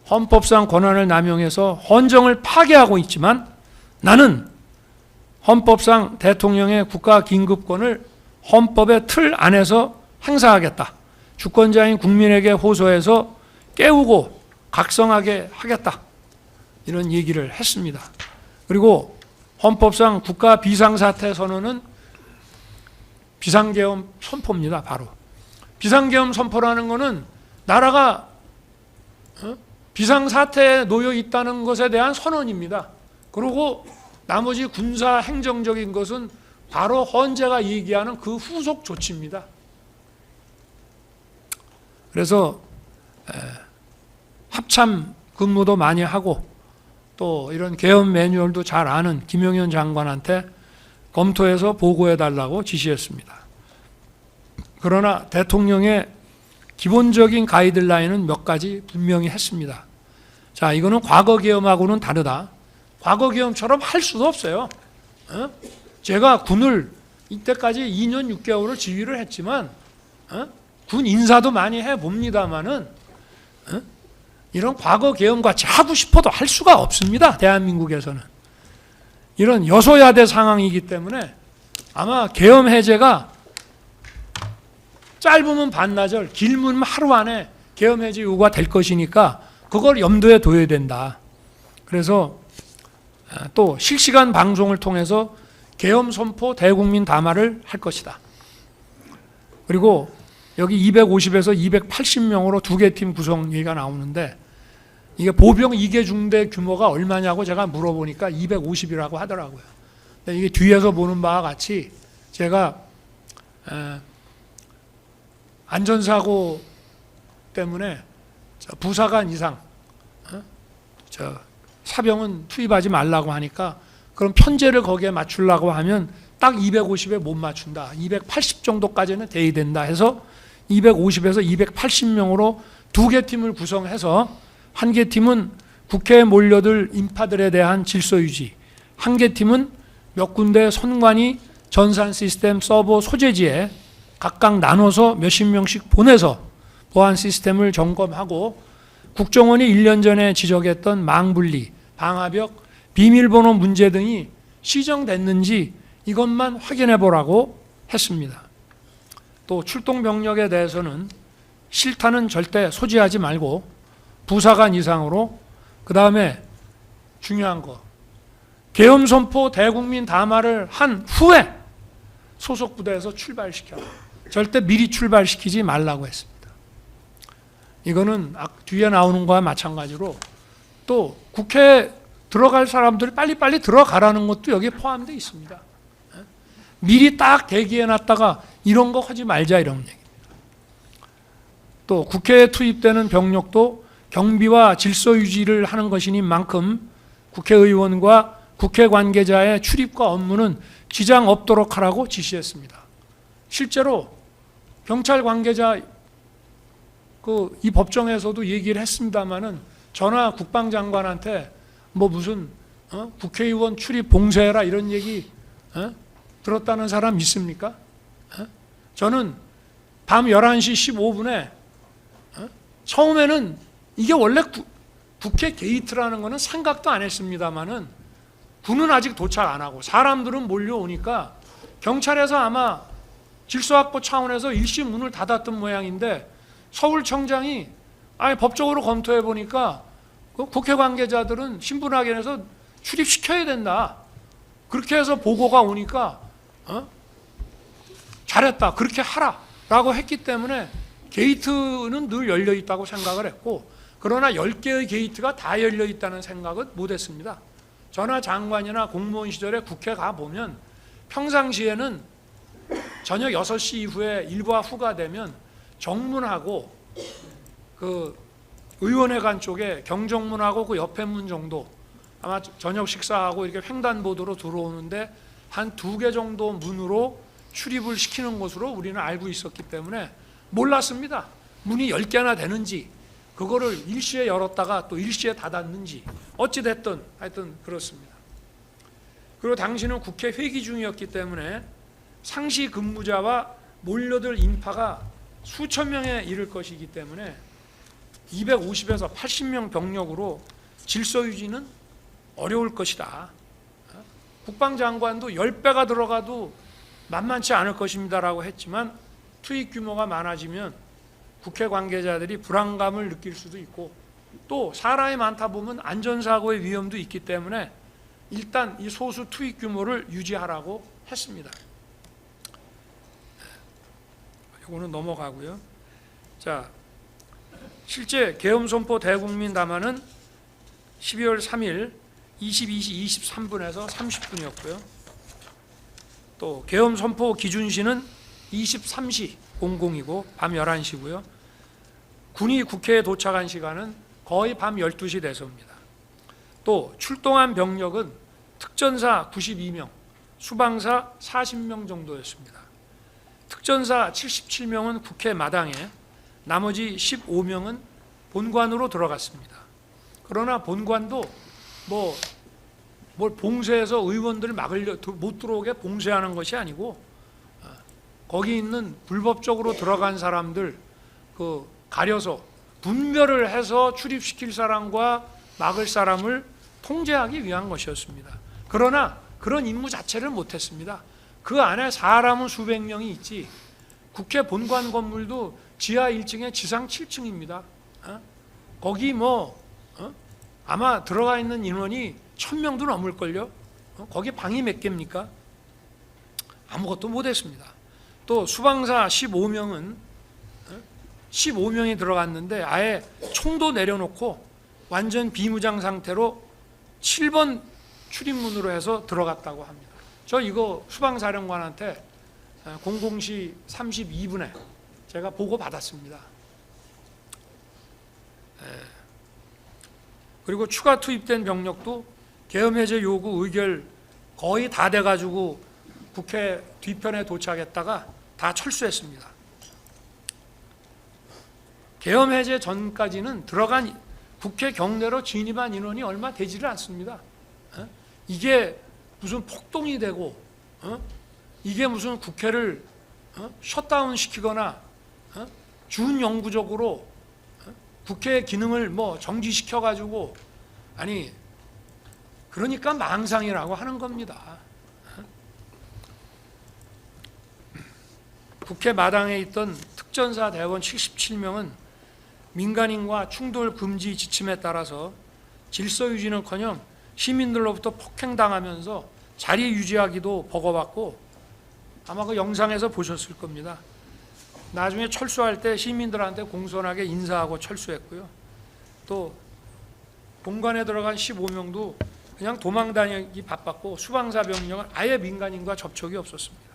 헌법상 권한을 남용해서 헌정을 파괴하고 있지만 나는 헌법상 대통령의 국가긴급권을 헌법의 틀 안에서 행사하겠다. 주권자인 국민에게 호소해서 깨우고 각성하게 하겠다. 이런 얘기를 했습니다. 그리고 헌법상 국가 비상사태 선언은 비상계엄 선포입니다. 바로. 비상계엄 선포라는 것은 나라가 비상사태에 놓여 있다는 것에 대한 선언입니다. 그리고 나머지 군사 행정적인 것은 바로 헌재가 얘기하는 그 후속 조치입니다. 그래서 합참 근무도 많이 하고 또 이런 계엄 매뉴얼도 잘 아는 김용현 장관한테 검토해서 보고해달라고 지시했습니다. 그러나 대통령의 기본적인 가이드라인은 몇 가지 분명히 했습니다. 자, 이거는 과거 계엄하고는 다르다. 과거 계엄처럼 할 수도 없어요. 제가 군을 이때까지 2년 6개월을 지휘를 했지만 군 인사도 많이 해봅니다마는 이런 과거 계엄같이 하고 싶어도 할 수가 없습니다. 대한민국에서는. 이런 여소야대 상황이기 때문에 아마 계엄 해제가 짧으면 반나절, 길면 하루 안에 계엄 해제 요구가 될 것이니까 그걸 염두에 둬야 된다. 그래서 또 실시간 방송을 통해서 계엄 선포 대국민 담화를 할 것이다. 그리고 여기 250에서 280명으로 두 개 팀 구성 얘기가 나오는데 이게 보병 2개 중대 규모가 얼마냐고 제가 물어보니까 250이라고 하더라고요. 근데 이게 뒤에서 보는 바와 같이 제가 안전사고 때문에 부사관 이상 사병은 투입하지 말라고 하니까 그럼 편제를 거기에 맞추려고 하면 딱 250에 못 맞춘다. 280 정도까지는 돼야 된다 해서 250에서 280명으로 두 개 팀을 구성해서 한 개 팀은 국회에 몰려들 인파들에 대한 질서 유지, 한 개 팀은 몇 군데 선관위 전산 시스템 서버 소재지에 각각 나눠서 몇십 명씩 보내서 보안 시스템을 점검하고 국정원이 1년 전에 지적했던 망분리, 방화벽, 비밀번호 문제 등이 시정됐는지 이것만 확인해 보라고 했습니다. 또 출동 병력에 대해서는 실탄은 절대 소지하지 말고 부사관 이상으로, 그 다음에 중요한 거 계엄 선포 대국민 담화를 한 후에 소속 부대에서 출발시켜 절대 미리 출발시키지 말라고 했습니다. 이거는 뒤에 나오는 거와 마찬가지로 또 국회에 들어갈 사람들이 빨리빨리 들어가라는 것도 여기에 포함되어 있습니다. 미리 딱 대기해놨다가 이런 거 하지 말자 이런 얘기입니다. 또 국회에 투입되는 병력도 경비와 질서 유지를 하는 것이니만큼 국회의원과 국회 관계자의 출입과 업무는 지장 없도록 하라고 지시했습니다. 실제로 경찰 관계자 이 법정에서도 얘기를 했습니다마는 전화 국방장관한테 뭐 무슨 국회의원 출입 봉쇄해라 이런 얘기 들었다는 사람 있습니까? 저는 밤 11시 15분에 처음에는 이게 원래 국회 게이트라는 거는 생각도 안 했습니다마는 군은 아직 도착 안 하고 사람들은 몰려오니까 경찰에서 아마 질서 확보 차원에서 일시 문을 닫았던 모양인데 서울청장이 아니 법적으로 검토해 보니까 그 국회 관계자들은 신분확인해서 출입시켜야 된다. 그렇게 해서 보고가 오니까 잘했다. 그렇게 하라라고 했기 때문에 게이트는 늘 열려 있다고 생각을 했고, 그러나 10개의 게이트가 다 열려 있다는 생각은 못 했습니다. 저나 장관이나 공무원 시절에 국회 가보면 평상시에는 저녁 6시 이후에 일과 후가 되면 정문하고 그 의원회관 쪽에 경정문하고 그 옆에 문 정도, 아마 저녁 식사하고 이렇게 횡단보도로 들어오는데 한 2개 정도 문으로 출입을 시키는 것으로 우리는 알고 있었기 때문에 몰랐습니다. 문이 10개나 되는지, 그거를 일시에 열었다가 또 일시에 닫았는지, 어찌됐든 하여튼 그렇습니다. 그리고 당시는 국회 회기 중이었기 때문에 상시 근무자와 몰려들 인파가 수천 명에 이를 것이기 때문에 250에서 80명 병력으로 질서 유지는 어려울 것이다. 국방장관도 10배가 들어가도 만만치 않을 것입니다라고 했지만, 투입 규모가 많아지면 국회 관계자들이 불안감을 느낄 수도 있고, 또 사람이 많다 보면 안전사고의 위험도 있기 때문에 일단 이 소수 투입 규모를 유지하라고 했습니다. 이거는 넘어가고요. 자, 실제 계엄선포 대국민 담화는 12월 3일 22시 23분에서 30분이었고요. 또 계엄선포 기준시는 23시 00이고 밤 11시고요. 군이 국회에 도착한 시간은 거의 밤 12시 돼서입니다. 또 출동한 병력은 특전사 92명, 수방사 40명 정도였습니다. 특전사 77명은 국회 마당에, 나머지 15명은 본관으로 들어갔습니다. 그러나 본관도 뭘 봉쇄해서 의원들을 못 들어오게 봉쇄하는 것이 아니고, 거기 있는 불법적으로 들어간 사람들 가려서 분별을 해서 출입시킬 사람과 막을 사람을 통제하기 위한 것이었습니다. 그러나 그런 임무 자체를 못했습니다. 그 안에 사람은 수백 명이 있지, 국회 본관 건물도 지하 1층에 지상 7층입니다. 거기 아마 들어가 있는 인원이 1000명도 넘을걸요. 거기 방이 몇 개입니까? 아무것도 못했습니다. 또 수방사 15명이 들어갔는데 아예 총도 내려놓고 완전 비무장 상태로 7번 출입문으로 해서 들어갔다고 합니다. 저 이거 수방사령관한테 00시 32분에 제가 보고 받았습니다. 그리고 추가 투입된 병력도 계엄해제 요구 의결 거의 다 돼가지고 국회 뒤편에 도착했다가 다 철수했습니다. 계엄해제 전까지는 들어간 국회 경내로 진입한 인원이 얼마 되지를 않습니다. 이게 무슨 폭동이 되고 이게 무슨 국회를 셧다운 시키거나 준영구적으로 국회의 기능을 정지시켜가지고, 아니 그러니까 망상이라고 하는 겁니다. 국회 마당에 있던 특전사 대원 77명은 민간인과 충돌 금지 지침에 따라서 질서 유지는커녕 시민들로부터 폭행당하면서 자리 유지하기도 버거웠고, 아마 그 영상에서 보셨을 겁니다. 나중에 철수할 때 시민들한테 공손하게 인사하고 철수했고요. 또 본관에 들어간 15명도 그냥 도망 다니기 바빴고, 수방사 병력은 아예 민간인과 접촉이 없었습니다.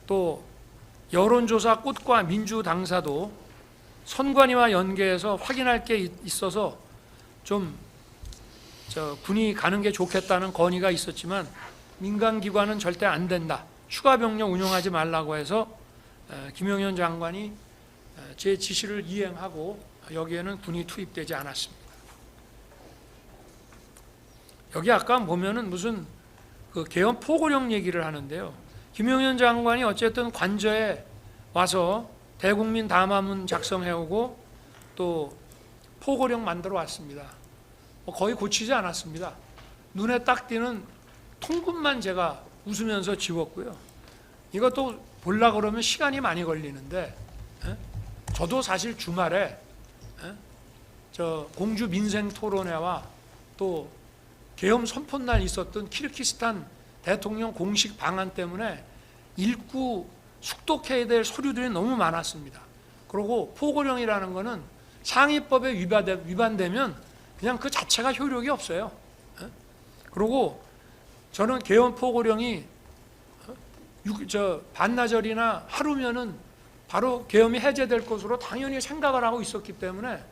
또 여론조사 꽃과 민주당사도 선관위와 연계해서 확인할 게 있어서 좀 군이 가는 게 좋겠다는 건의가 있었지만, 민간기관은 절대 안 된다, 추가 병력 운용하지 말라고 해서 김용현 장관이 제 지시를 이행하고 여기에는 군이 투입되지 않았습니다. 여기 아까 보면은 무슨 그 계엄 포고령 얘기를 하는데요. 김용현 장관이 어쨌든 관저에 와서 대국민 담화문 작성해오고 또 포고령 만들어 왔습니다. 거의 고치지 않았습니다. 눈에 딱 띄는 통금만 제가 웃으면서 지웠고요. 이것도 보려고 그러면 시간이 많이 걸리는데 저도 사실 주말에 저 공주 민생 토론회와 또 계엄 선포날 있었던 키르기스탄 대통령 공식 방한 때문에 읽고 숙독해야 될 서류들이 너무 많았습니다. 그리고 포고령이라는 거는 상위법에 위반되면 그냥 그 자체가 효력이 없어요. 그리고 저는 계엄 포고령이 반나절이나 하루면은 바로 계엄이 해제될 것으로 당연히 생각을 하고 있었기 때문에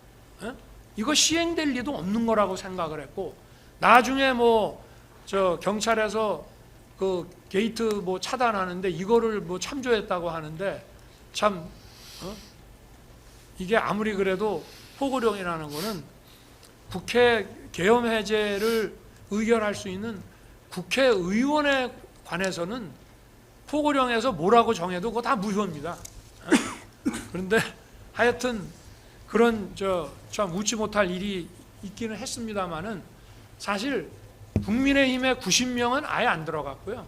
이거 시행될 리도 없는 거라고 생각을 했고, 나중에 뭐 저 경찰에서 그 게이트 뭐 차단하는데 이거를 뭐 참조했다고 하는데 참 이게 아무리 그래도 포고령이라는 거는 국회 계엄 해제를 의결할 수 있는 국회의원에 관해서는 포고령에서 뭐라고 정해도 그거 다 무효입니다. 그런데 하여튼 그런 참 웃지 못할 일이 있기는 했습니다만은 사실 국민의힘의 90명은 아예 안 들어갔고요.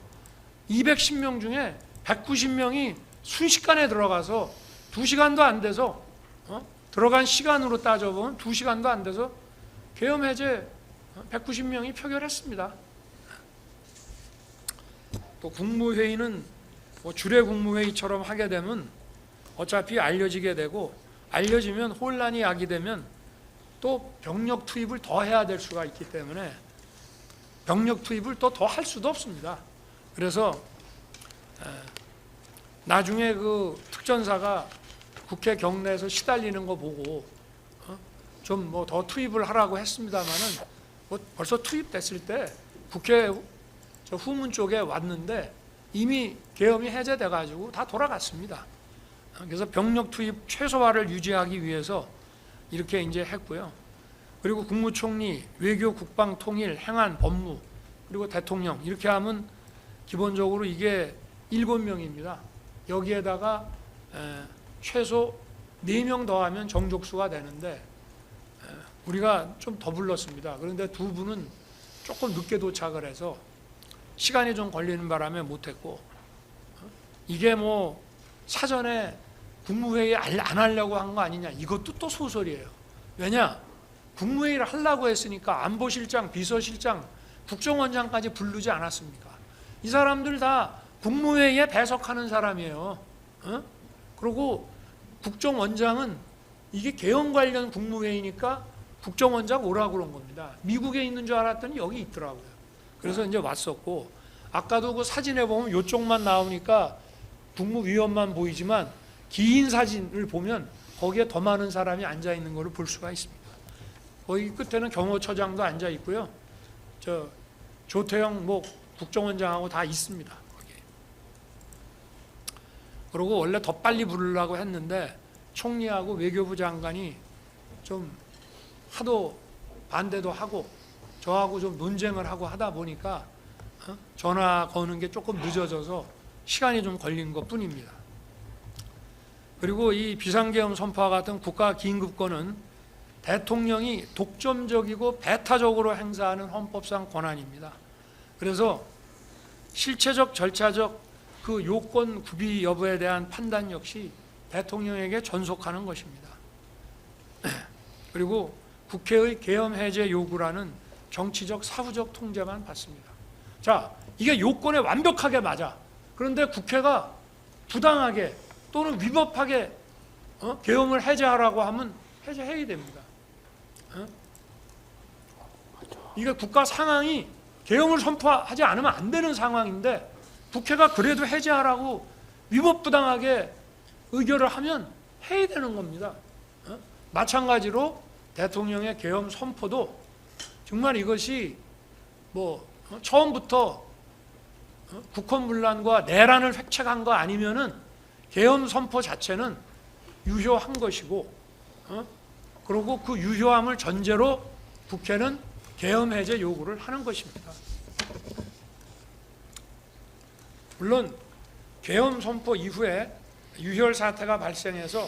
210명 중에 190명이 순식간에 들어가서 2시간도 안 돼서 들어간 시간으로 따져보면 2시간도 안 돼서 계엄 해제 190명이 표결했습니다. 또 국무회의는 뭐 주례 국무회의처럼 하게 되면 어차피 알려지게 되고, 알려지면 혼란이 야기되면 또 병력 투입을 더 해야 될 수가 있기 때문에 병력 투입을 또 더 할 수도 없습니다. 그래서 나중에 그 특전사가 국회 경내에서 시달리는 거 보고 좀 뭐 더 투입을 하라고 했습니다마는 뭐 벌써 투입됐을 때 국회 저 후문 쪽에 왔는데 이미 계엄이 해제돼 가지고 다 돌아갔습니다. 그래서 병력 투입 최소화를 유지하기 위해서 이렇게 이제 했고요. 그리고 국무총리, 외교, 국방, 통일, 행안, 법무, 그리고 대통령 이렇게 하면 기본적으로 이게 7명입니다. 여기에다가 최소 4명 더하면 정족수가 되는데 우리가 좀 더 불렀습니다. 그런데 2분은 조금 늦게 도착을 해서 시간이 좀 걸리는 바람에 못했고, 이게 뭐 사전에 국무회의 안 하려고 한 거 아니냐, 이것도 또 소설이에요. 왜냐? 국무회의를 하려고 했으니까 안보실장, 비서실장, 국정원장까지 부르지 않았습니까? 이 사람들 다 국무회의에 배석하는 사람이에요. 그리고 국정원장은 이게 계엄 관련 국무회의니까 국정원장 오라고 그런 겁니다. 미국에 있는 줄 알았더니 여기 있더라고요. 그래서 이제 왔었고, 아까도 그 사진에 보면 이쪽만 나오니까 국무위원만 보이지만 긴 사진을 보면 거기에 더 많은 사람이 앉아 있는 것을 볼 수가 있습니다. 거기 끝에는 경호처장도 앉아 있고요. 저 조태영 뭐 국정원장하고 다 있습니다. 거기. 그리고 원래 더 빨리 부르려고 했는데 총리하고 외교부 장관이 좀 하도 반대도 하고 저하고 좀 논쟁을 하고 하다 보니까 전화 거는 게 조금 늦어져서 시간이 좀 걸린 것 뿐입니다. 그리고 이 비상계엄 선포와 같은 국가 긴급권은 대통령이 독점적이고 배타적으로 행사하는 헌법상 권한입니다. 그래서 실체적, 절차적 그 요건 구비 여부에 대한 판단 역시 대통령에게 전속하는 것입니다. 그리고 국회의 계엄 해제 요구라는 정치적, 사후적 통제만 받습니다. 자, 이게 요건에 완벽하게 맞아. 그런데 국회가 부당하게 또는 위법하게 계엄을 해제하라고 하면 해제해야 됩니다. 이게 국가 상황이 계엄을 선포하지 않으면 안 되는 상황인데 국회가 그래도 해제하라고 위법부당하게 의결을 하면 해야 되는 겁니다. 마찬가지로 대통령의 계엄 선포도 정말 이것이 뭐 처음부터 국헌문란과 내란을 획책한 거 아니면은 계엄 선포 자체는 유효한 것이고, 그리고 그 유효함을 전제로 국회는 계엄 해제 요구를 하는 것입니다. 물론 계엄 선포 이후에 유혈 사태가 발생해서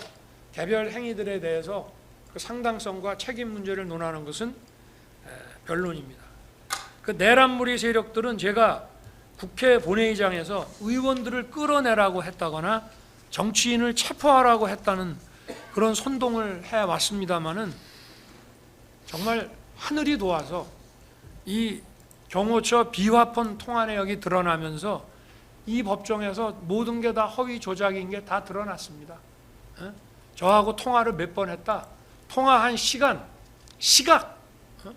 개별 행위들에 대해서 그 상당성과 책임 문제를 논하는 것은 변론입니다. 그 내란무리 세력들은 제가 국회 본회의장에서 의원들을 끌어내라고 했다거나 정치인을 체포하라고 했다는 그런 선동을 해왔습니다마는 정말 하늘이 도와서 이 경호처 비화폰 통화 내역이 드러나면서 이 법정에서 모든 게 다 허위 조작인 게 다 드러났습니다. 저하고 통화를 몇 번 했다. 통화한 시간, 시각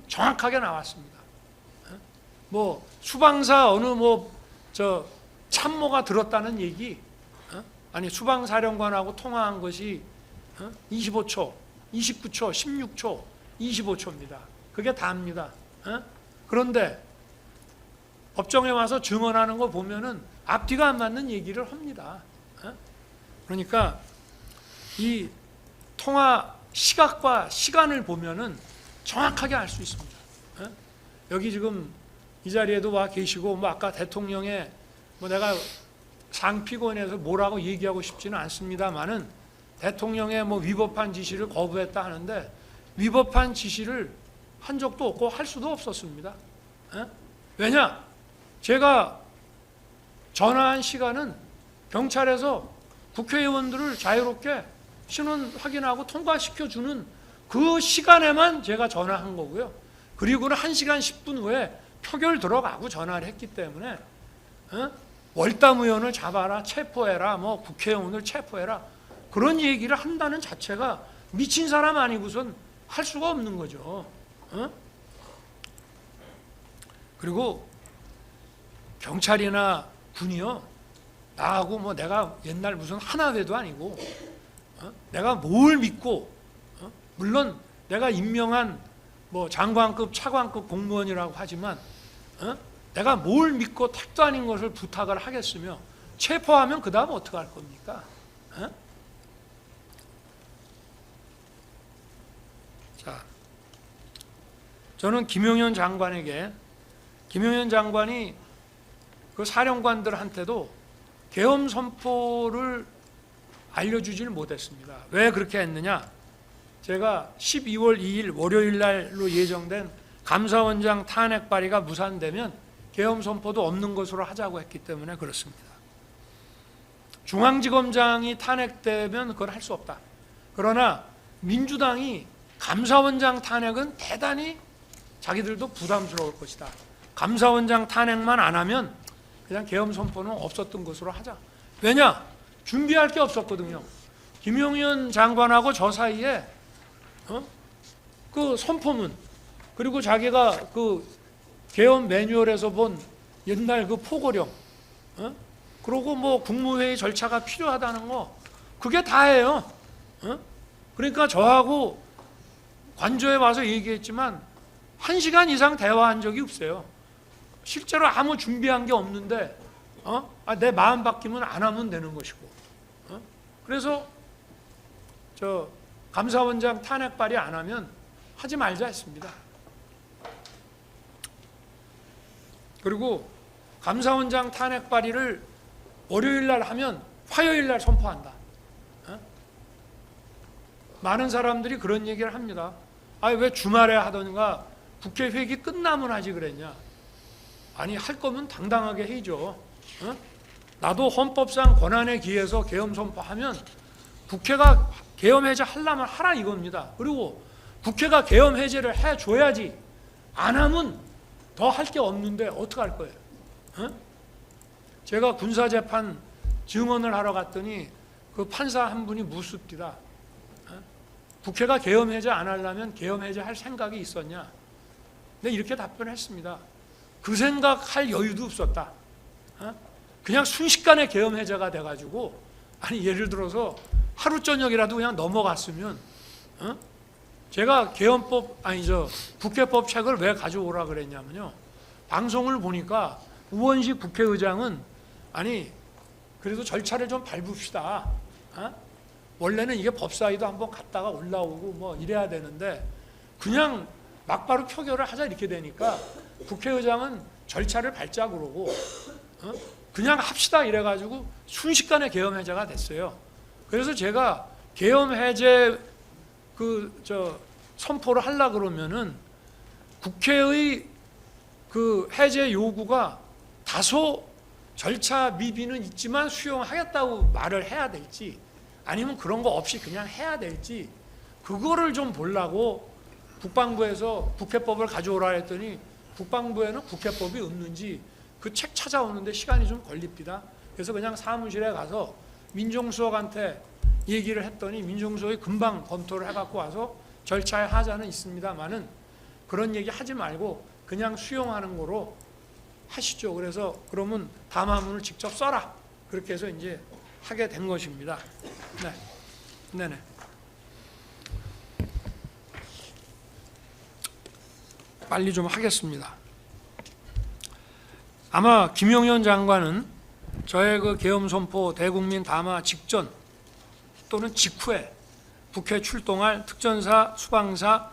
정확하게 나왔습니다. 뭐 수방사 어느 참모가 들었다는 얘기, 아니 수방사령관하고 통화한 것이 25초, 29초, 16초, 25초입니다. 그게 다입니다. 그런데 법정에 와서 증언하는 거 보면은 앞뒤가 안 맞는 얘기를 합니다. 그러니까 이 통화 시각과 시간을 보면은 정확하게 알 수 있습니다. 여기 지금 이 자리에도 와 계시고 뭐 아까 대통령의 뭐 내가 상피고인에서 뭐라고 얘기하고 싶지는 않습니다만은 대통령의 뭐 위법한 지시를 거부했다 하는데 위법한 지시를 한 적도 없고 할 수도 없었습니다. 왜냐? 제가 전화한 시간은 경찰에서 국회의원들을 자유롭게 신원 확인하고 통과시켜주는 그 시간에만 제가 전화한 거고요. 그리고는 1시간 10분 후에 표결 들어가고 전화를 했기 때문에 월담 의원을 잡아라, 체포해라, 뭐 국회의원을 체포해라 그런 얘기를 한다는 자체가 미친 사람 아니고선 할 수가 없는 거죠. 그리고 경찰이나 군이요, 나하고 뭐 내가 옛날 무슨 하나회도 아니고 내가 뭘 믿고 물론 내가 임명한 뭐 장관급, 차관급 공무원이라고 하지만 내가 뭘 믿고 택도 아닌 것을 부탁을 하겠으며 체포하면 그 다음 어떻게 할 겁니까? 자, 저는 김용현 장관이 그 사령관들한테도 계엄 선포를 알려주지를 못했습니다. 왜 그렇게 했느냐? 제가 12월 2일 월요일 날로 예정된 감사원장 탄핵 발의가 무산되면 계엄 선포도 없는 것으로 하자고 했기 때문에 그렇습니다. 중앙지검장이 탄핵되면 그걸 할 수 없다. 그러나 민주당이 감사원장 탄핵은 대단히 자기들도 부담스러울 것이다. 감사원장 탄핵만 안 하면 그냥 계엄 선포는 없었던 것으로 하자. 왜냐? 준비할 게 없었거든요. 김용현 장관하고 저 사이에 그 선포문 그리고 자기가 그 계엄 매뉴얼에서 본 옛날 그 포고령 그리고 뭐 국무회의 절차가 필요하다는 거 그게 다예요. 그러니까 저하고 관저에 와서 얘기했지만 1시간 이상 대화한 적이 없어요. 실제로 아무 준비한 게 없는데 내 마음 바뀌면 안 하면 되는 것이고 그래서 저 감사원장 탄핵 발의 안 하면 하지 말자 했습니다. 그리고 감사원장 탄핵 발의를 월요일 날 하면 화요일 날 선포한다. 많은 사람들이 그런 얘기를 합니다. 왜 주말에 하던가 국회 회기 끝나면 하지 그랬냐. 아니 할 거면 당당하게 해줘. 나도 헌법상 권한에 기해서 계엄 선포하면 국회가 계엄 해제 하려면 하라 이겁니다. 그리고 국회가 계엄 해제를 해줘야지. 안 하면 더 할 게 없는데 어떻게 할 거예요? 제가 군사재판 증언을 하러 갔더니 그 판사 한 분이 묻습니다. 국회가 계엄 해제 안 하려면 계엄 해제 할 생각이 있었냐? 근데 이렇게 답변했습니다. 그 생각할 여유도 없었다. 그냥 순식간에 계엄 해제가 돼가지고 아니 예를 들어서 하루 저녁이라도 그냥 넘어갔으면 제가 계엄법 국회법 책을 왜 가져오라 그랬냐면요. 방송을 보니까 우원식 국회의장은 아니 그래도 절차를 좀 밟읍시다. 원래는 이게 법사위도 한번 갔다가 올라오고 뭐 이래야 되는데 그냥 막바로 표결을 하자 이렇게 되니까 국회의장은 절차를 밟자 그러고 그냥 합시다 이래가지고 순식간에 계엄 해제가 됐어요. 그래서 제가 계엄 해제 선포를 하려 그러면은 국회의 그 해제 요구가 다소 절차 미비는 있지만 수용하겠다고 말을 해야 될지 아니면 그런 거 없이 그냥 해야 될지 그거를 좀 보려고 국방부에서 국회법을 가져오라 했더니 국방부에는 국회법이 없는지 그 책 찾아오는데 시간이 좀 걸립니다. 그래서 그냥 사무실에 가서 민정수석한테 얘기를 했더니 민정수석이 금방 검토를 해갖고 와서 절차에 하자는 있습니다만은 그런 얘기 하지 말고 그냥 수용하는 거로 하시죠. 그래서 그러면 담화문을 직접 써라. 그렇게 해서 이제 하게 된 것입니다. 네, 네네. 빨리 좀 하겠습니다. 아마 김용현 장관은 저의 그 계엄 선포 대국민 담화 직전 또는 직후에 국회 출동할 특전사, 수방사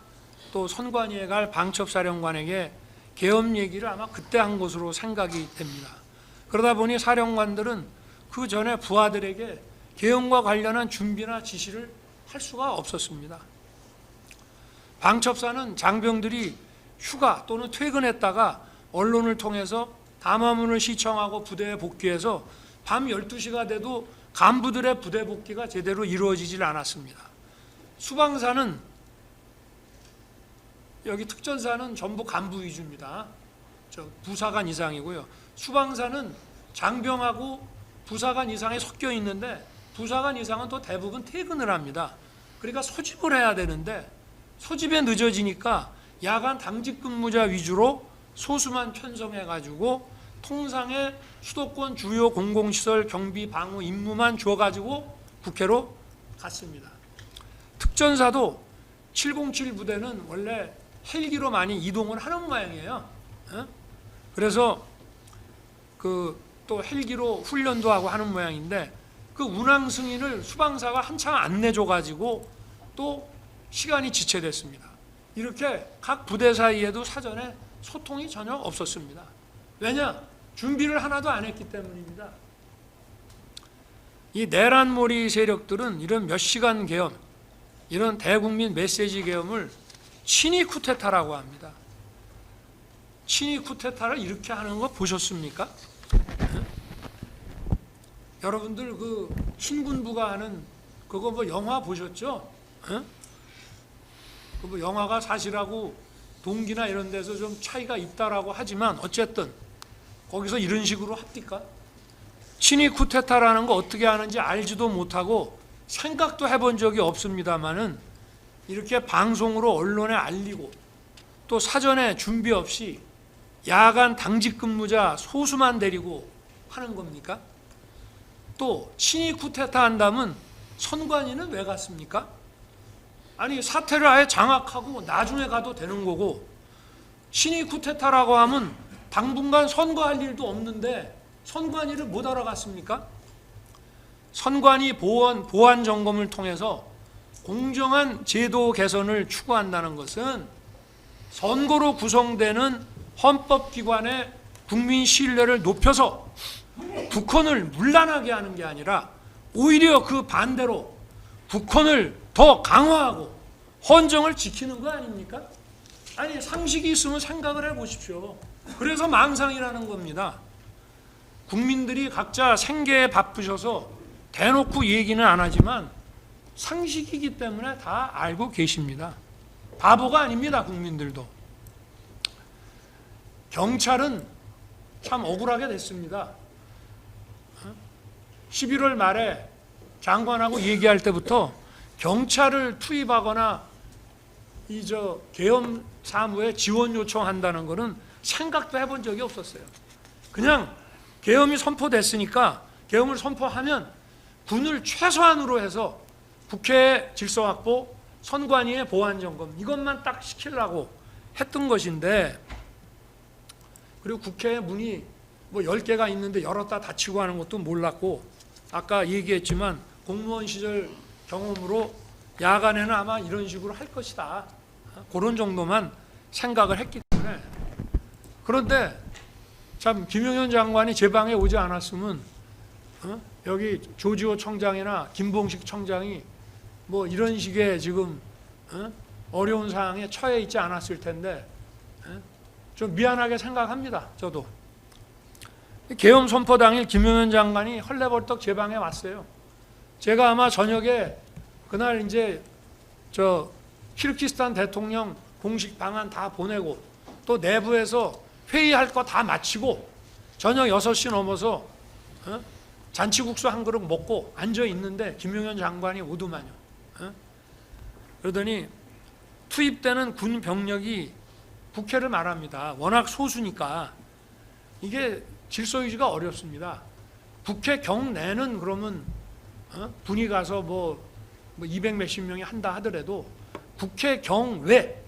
또 선관위에 갈 방첩사령관에게 계엄 얘기를 아마 그때 한 것으로 생각이 됩니다. 그러다 보니 사령관들은 그 전에 부하들에게 계엄과 관련한 준비나 지시를 할 수가 없었습니다. 방첩사는 장병들이 휴가 또는 퇴근했다가 언론을 통해서 담화문을 시청하고 부대에 복귀해서 밤 12시가 돼도 간부들의 부대 복귀가 제대로 이루어지질 않았습니다. 수방사는 여기 특전사는 전부 간부 위주입니다. 부사관 이상이고요. 수방사는 장병하고 부사관 이상이 섞여 있는데 부사관 이상은 또 대부분 퇴근을 합니다. 그러니까 소집을 해야 되는데 소집에 늦어지니까 야간 당직 근무자 위주로 소수만 편성해가지고 통상의 수도권 주요 공공시설 경비 방어 임무만 줘가지고 국회로 갔습니다. 특전사도 707 부대는 원래 헬기로 많이 이동을 하는 모양이에요. 그래서 또 헬기로 훈련도 하고 하는 모양인데 그 운항 승인을 수방사가 한창 안 내줘가지고 또 시간이 지체됐습니다. 이렇게 각 부대 사이에도 사전에 소통이 전혀 없었습니다. 왜냐? 준비를 하나도 안 했기 때문입니다. 이 내란몰이 세력들은 이런 몇 시간 계엄, 이런 대국민 메시지 계엄을 친위 쿠데타라고 합니다. 친위 쿠데타를 이렇게 하는 거 보셨습니까? 여러분들 그 신군부가 하는 그거 뭐 영화 보셨죠? 그 뭐 영화가 사실하고 동기나 이런 데서 좀 차이가 있다라고 하지만 어쨌든 거기서 이런 식으로 합니까? 친위 쿠데타라는 거 어떻게 하는지 알지도 못하고 생각도 해본 적이 없습니다만은 이렇게 방송으로 언론에 알리고 또 사전에 준비 없이 야간 당직 근무자 소수만 데리고 하는 겁니까? 또 친위 쿠데타 한다면 선관위는 왜 갔습니까? 아니 사태를 아예 장악하고 나중에 가도 되는 거고 친위 쿠데타라고 하면 당분간 선거할 일도 없는데 선관위를 못 알아갔습니까? 선관위 보안 점검을 통해서 공정한 제도 개선을 추구한다는 것은 선거로 구성되는 헌법기관의 국민 신뢰를 높여서 국헌을 문란하게 하는 게 아니라 오히려 그 반대로 국헌을 더 강화하고 헌정을 지키는 거 아닙니까? 아니 상식이 있으면 생각을 해보십시오. 그래서 망상이라는 겁니다. 국민들이 각자 생계에 바쁘셔서 대놓고 얘기는 안 하지만 상식이기 때문에 다 알고 계십니다. 바보가 아닙니다. 국민들도. 경찰은 참 억울하게 됐습니다. 11월 말에 장관하고 얘기할 때부터 경찰을 투입하거나 계엄 사무에 지원 요청한다는 것은 생각도 해본 적이 없었어요. 그냥 계엄이 선포됐으니까 계엄을 선포하면 군을 최소한으로 해서 국회 질서 확보, 선관위의 보안 점검 이것만 딱 시키려고 했던 것인데 그리고 국회 문이 뭐 10개가 있는데 열었다 닫히고 하는 것도 몰랐고 아까 얘기했지만 공무원 시절 경험으로 야간에는 아마 이런 식으로 할 것이다. 그런 정도만 생각을 했기 때문에 그런데 참 김용현 장관이 제 방에 오지 않았으면 여기 조지호 청장이나 김봉식 청장이 뭐 이런 식의 지금 어려운 상황에 처해 있지 않았을 텐데 좀 미안하게 생각합니다. 저도. 계엄 선포 당일 김용현 장관이 헐레벌떡 제 방에 왔어요. 제가 아마 저녁에 그날 이제 저 키르기스탄 대통령 공식 방안 다 보내고 또 내부에서 회의할 거 다 마치고 저녁 6시 넘어서 잔치국수 한 그릇 먹고 앉아 있는데 김용현 장관이 오더만요. 그러더니 투입되는 군 병력이 국회를 말합니다. 워낙 소수니까 이게 질서 유지가 어렵습니다. 국회 경내는 그러면 군이 가서 뭐 200 몇십 명이 한다 하더라도 국회 경외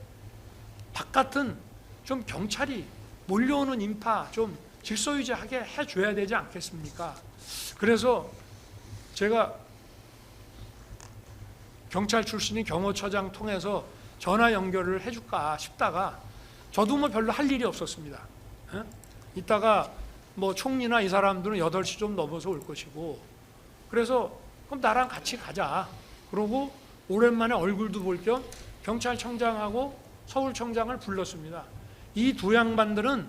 바깥은 좀 경찰이 몰려오는 인파 좀 질서 유지하게 해줘야 되지 않겠습니까? 그래서 제가 경찰 출신인 경호처장 통해서 전화 연결을 해줄까 싶다가 저도 뭐 별로 할 일이 없었습니다. 이따가 뭐 총리나 이 사람들은 8시 좀 넘어서 올 것이고 그래서 그럼 나랑 같이 가자. 그러고 오랜만에 얼굴도 볼 겸 경찰청장하고 서울청장을 불렀습니다. 이 두 양반들은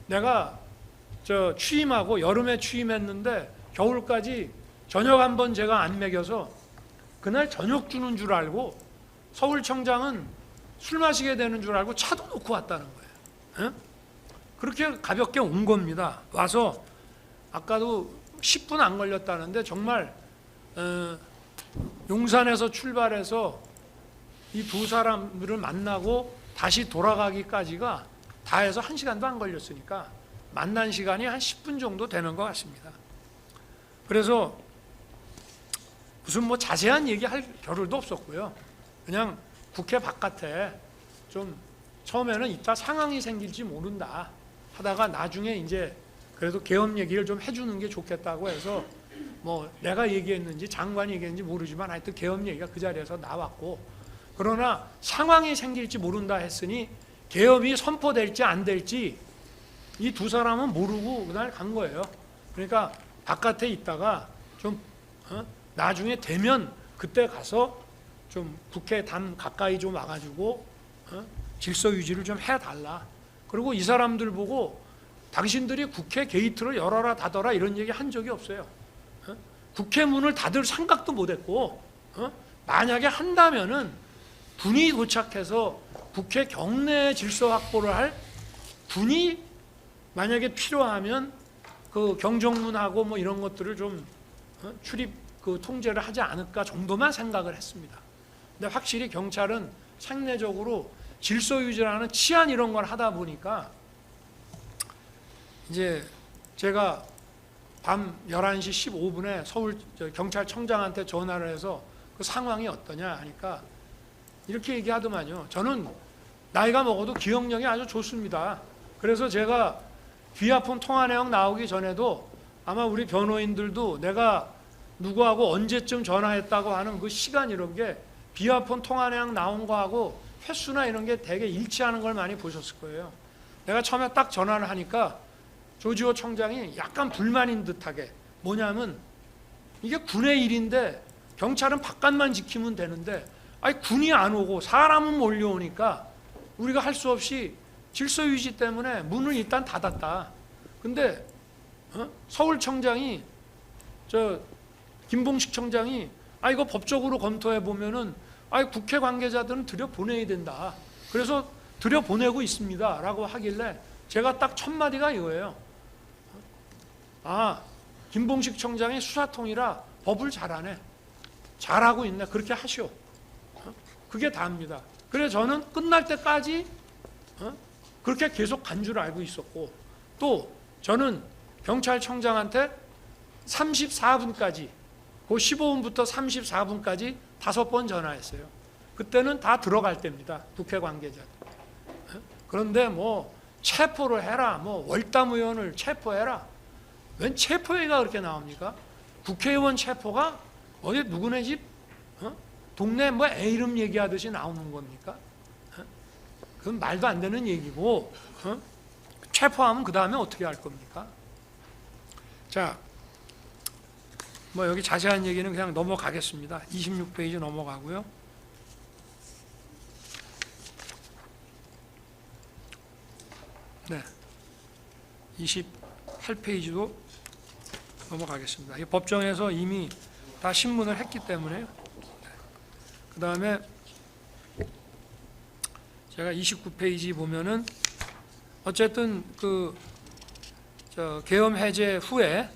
내가 저 취임하고 여름에 취임했는데 겨울까지 저녁 한 번 제가 안 먹여서 그날 저녁 주는 줄 알고 서울청장은 술 마시게 되는 줄 알고 차도 놓고 왔다는 거예요. 그렇게 가볍게 온 겁니다. 와서 아까도 10분 안 걸렸다는데 정말 용산에서 출발해서 이 두 사람들을 만나고 다시 돌아가기까지가 다 해서 1시간도 안 걸렸으니까 만난 시간이 한 10분 정도 되는 것 같습니다. 그래서 무슨 뭐 자세한 얘기할 겨를도 없었고요. 그냥 국회 바깥에 좀 처음에는 이따 상황이 생길지 모른다 하다가 나중에 이제 그래도 계엄 얘기를 좀 해주는 게 좋겠다고 해서 뭐 내가 얘기했는지 장관이 얘기했는지 모르지만 하여튼 계엄 얘기가 그 자리에서 나왔고 그러나 상황이 생길지 모른다 했으니 계엄이 선포될지 안 될지 이 두 사람은 모르고 그날 간 거예요. 그러니까 바깥에 있다가 좀 나중에 되면 그때 가서 좀 국회 담 가까이 좀 와가지고 질서 유지를 좀 해달라. 그리고 이 사람들 보고 당신들이 국회 게이트를 열어라 닫아라 이런 얘기 한 적이 없어요. 국회 문을 닫을 생각도 못했고 만약에 한다면은 군이 도착해서 국회 경내 질서 확보를 할 군이 만약에 필요하면 그 경정문하고 뭐 이런 것들을 좀 출입 그 통제를 하지 않을까 정도만 생각을 했습니다. 근데 확실히 경찰은 상례적으로 질서 유지라는 치안 이런 걸 하다 보니까 이제 제가 밤 11시 15분에 서울 경찰청장한테 전화를 해서 그 상황이 어떠냐 하니까 이렇게 얘기하더만요. 저는 나이가 먹어도 기억력이 아주 좋습니다. 그래서 제가 귀하폰 통화 내용 나오기 전에도 아마 우리 변호인들도 내가 누구하고 언제쯤 전화했다고 하는 그 시간 이런 게 비화폰 통화 내용 나온 거하고 횟수나 이런 게 되게 일치하는 걸 많이 보셨을 거예요. 내가 처음에 딱 전화를 하니까 조지호 청장이 약간 불만인 듯하게 뭐냐면 이게 군의 일인데 경찰은 바깥만 지키면 되는데 아니 군이 안 오고 사람은 몰려오니까 우리가 할 수 없이 질서 유지 때문에 문을 일단 닫았다. 근데 서울청장이 김봉식 청장이 이거 법적으로 검토해 보면은 국회 관계자들은 들여보내야 된다. 그래서 들여보내고 있습니다. 라고 하길래 제가 딱 첫 마디가 이거예요. 김봉식 청장이 수사통이라 법을 잘하네. 잘하고 있네. 그렇게 하시오. 그게 다입니다. 그래서 저는 끝날 때까지 그렇게 계속 간 줄 알고 있었고 또 저는 경찰청장한테 34분까지 그 15분부터 34분까지 5번 전화했어요. 그때는 다 들어갈 때입니다. 국회 관계자들. 그런데 뭐 체포를 해라, 뭐 월담 의원을 체포해라. 웬 체포회의가 그렇게 나옵니까? 국회의원 체포가 어디 누구네 집 동네 뭐 애 이름 얘기하듯이 나오는 겁니까? 그건 말도 안 되는 얘기고 체포하면 그 다음에 어떻게 할 겁니까? 자, 뭐 여기 자세한 얘기는 그냥 넘어가겠습니다. 26페이지 넘어가고요. 네, 28페이지도 넘어가겠습니다. 이 법정에서 이미 다 신문을 했기 때문에요. 그 다음에 제가 29페이지 보면은 어쨌든 계엄 해제 후에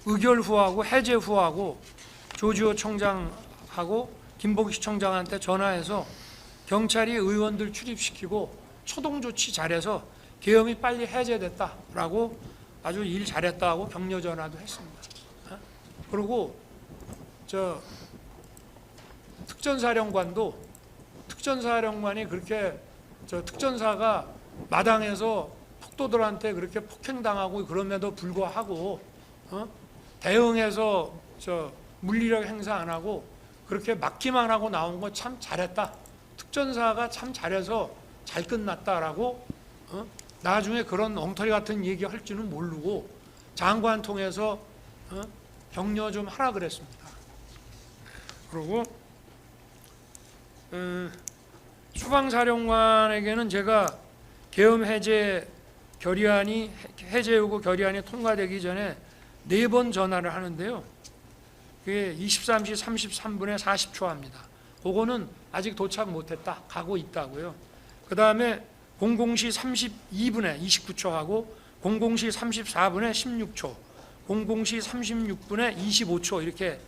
의결 후하고 해제 후하고 조지호 총장하고 김봉식 총장한테 전화해서 경찰이 의원들 출입시키고 초동 조치 잘해서 계엄이 빨리 해제됐다라고 아주 일 잘했다고 격려 전화도 했습니다. 그리고 특전사령관이 그렇게 특전사가 마당에서 폭도들한테 그렇게 폭행당하고 그럼에도 불구하고 대응해서 물리력 행사 안 하고 그렇게 막기만 하고 나온 거 참 잘했다. 특전사가 참 잘해서 잘 끝났다라고 나중에 그런 엉터리 같은 얘기 할 줄은 모르고 장관 통해서 격려 좀 하라 그랬습니다. 그리고 수방사령관에게는 제가 계엄 해제 해제후고 결의안이 통과되기 전에 4번 전화를 하는데요. 그게 23시 33분에 40초 합니다. 그거는 아직 도착 못했다. 가고 있다고요. 그 다음에 00시 32분에 29초 하고 00시 34분에 16초, 00시 36분에 25초 이렇게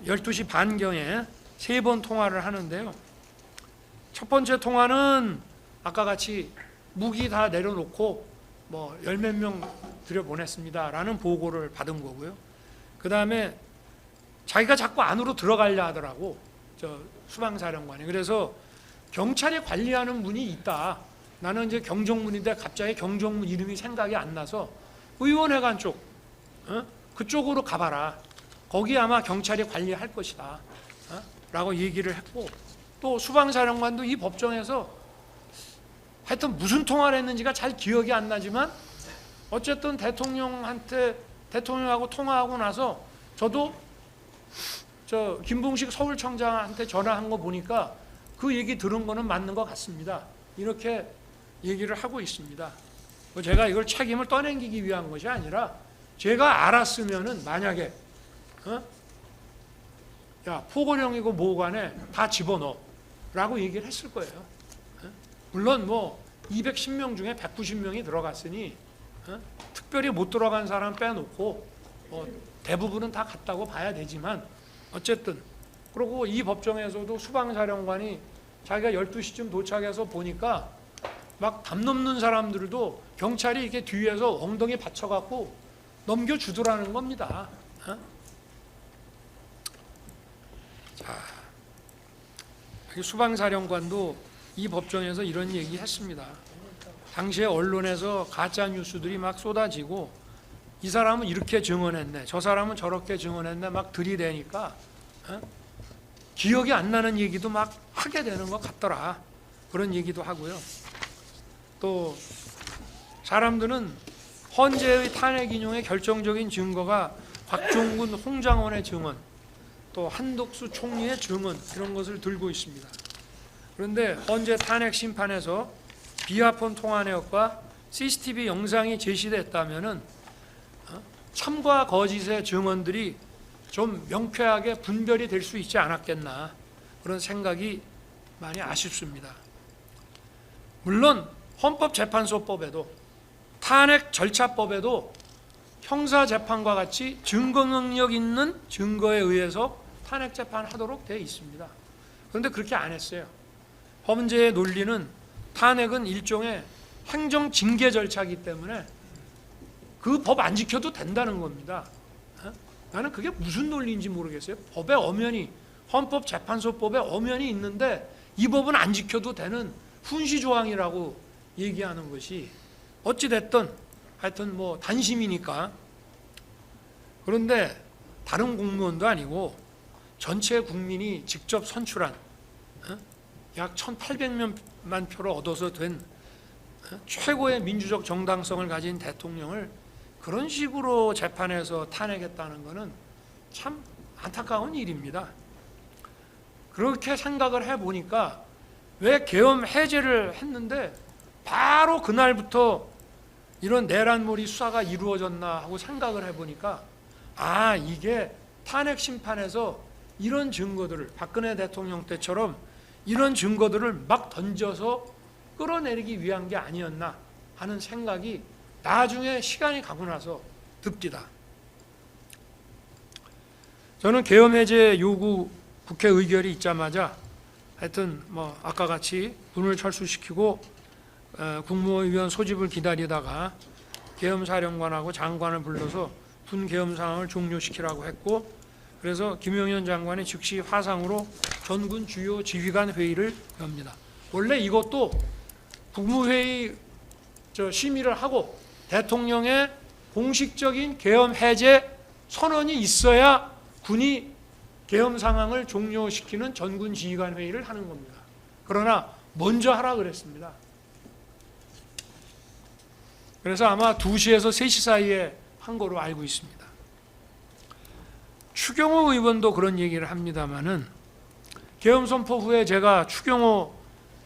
12시 반경에 3번 통화를 하는데요. 첫 번째 통화는 아까 같이 무기 다 내려놓고 뭐 10몇 명 들여보냈습니다라는 보고를 받은 거고요. 그 다음에 자기가 자꾸 안으로 들어가려 하더라고, 수방사령관이. 그래서 경찰이 관리하는 문이 있다. 나는 이제 경정문인데 갑자기 경정문 이름이 생각이 안 나서 의원회관 쪽, 그쪽으로 가봐라. 거기 아마 경찰이 관리할 것이다. 라고 얘기를 했고, 또 수방사령관도 이 법정에서 하여튼 무슨 통화를 했는지가 잘 기억이 안 나지만 어쨌든 대통령하고 통화하고 나서 저도 김봉식 서울청장한테 전화한 거 보니까 그 얘기 들은 거는 맞는 것 같습니다. 이렇게 얘기를 하고 있습니다. 제가 이걸 책임을 떠넘기기 위한 것이 아니라 제가 알았으면은 만약에 야, 포고령이고 뭐간에 다 집어넣어 라고 얘기를 했을 거예요. 물론 뭐 210명 중에 190명이 들어갔으니 특별히 못 들어간 사람 빼놓고 대부분은 다 갔다고 봐야 되지만 어쨌든, 그리고 이 법정에서도 수방사령관이 자기가 12시쯤 도착해서 보니까 막 담 넘는 사람들도 경찰이 이렇게 뒤에서 엉덩이 받쳐갖고 넘겨주더라는 겁니다. 자, 수방사령관도 이 법정에서 이런 얘기 했습니다. 당시에 언론에서 가짜 뉴스들이 막 쏟아지고 이 사람은 이렇게 증언했네, 저 사람은 저렇게 증언했네 막 들이대니까 기억이 안 나는 얘기도 막 하게 되는 것 같더라. 그런 얘기도 하고요. 또 사람들은 헌재의 탄핵 인용의 결정적인 증거가 곽종근, 홍장원의 증언, 또 한덕수 총리의 증언, 이런 것을 들고 있습니다. 그런데 헌재 탄핵 심판에서 비하폰 통화 내역과 CCTV 영상이 제시됐다면은 참과 거짓의 증언들이 좀 명쾌하게 분별이 될 수 있지 않았겠나, 그런 생각이 많이 아쉽습니다. 물론 헌법재판소법에도 탄핵 절차법에도 형사재판과 같이 증거 능력 있는 증거에 의해서 탄핵 재판하도록 되어 있습니다. 그런데 그렇게 안 했어요. 헌재의 논리는 탄핵은 일종의 행정 징계 절차이기 때문에 그 법 안 지켜도 된다는 겁니다. 나는 그게 무슨 논리인지 모르겠어요. 법에 엄연히, 헌법재판소법에 엄연히 있는데 이 법은 안 지켜도 되는 훈시조항이라고 얘기하는 것이 어찌됐든 하여튼 뭐 단심이니까. 그런데 다른 공무원도 아니고 전체 국민이 직접 선출한 약 1,800만 표를 얻어서 된 최고의 민주적 정당성을 가진 대통령을 그런 식으로 재판에서 탄핵했다는 것은 참 안타까운 일입니다. 그렇게 생각을 해보니까 왜 계엄 해제를 했는데 바로 그날부터 이런 내란몰이 수사가 이루어졌나 하고 생각을 해보니까 이게 탄핵 심판에서 이런 증거들을 박근혜 대통령 때처럼 이런 증거들을 막 던져서 끌어내리기 위한 게 아니었나 하는 생각이 나중에 시간이 가고 나서 듭니다. 저는 계엄 해제 요구 국회 의결이 있자마자 하여튼 뭐 아까 같이 군을 철수시키고 국무위원 소집을 기다리다가 계엄사령관하고 장관을 불러서 군 계엄 상황을 종료시키라고 했고, 그래서 김용현 장관이 즉시 화상으로 전군 주요 지휘관 회의를 엽니다. 원래 이것도 국무회의 심의를 하고 대통령의 공식적인 계엄 해제 선언이 있어야 군이 계엄 상황을 종료시키는 전군 지휘관 회의를 하는 겁니다. 그러나 먼저 하라 그랬습니다. 그래서 아마 2시에서 3시 사이에 한 거로 알고 있습니다. 추경호 의원도 그런 얘기를 합니다마는 계엄 선포 후에 제가 추경호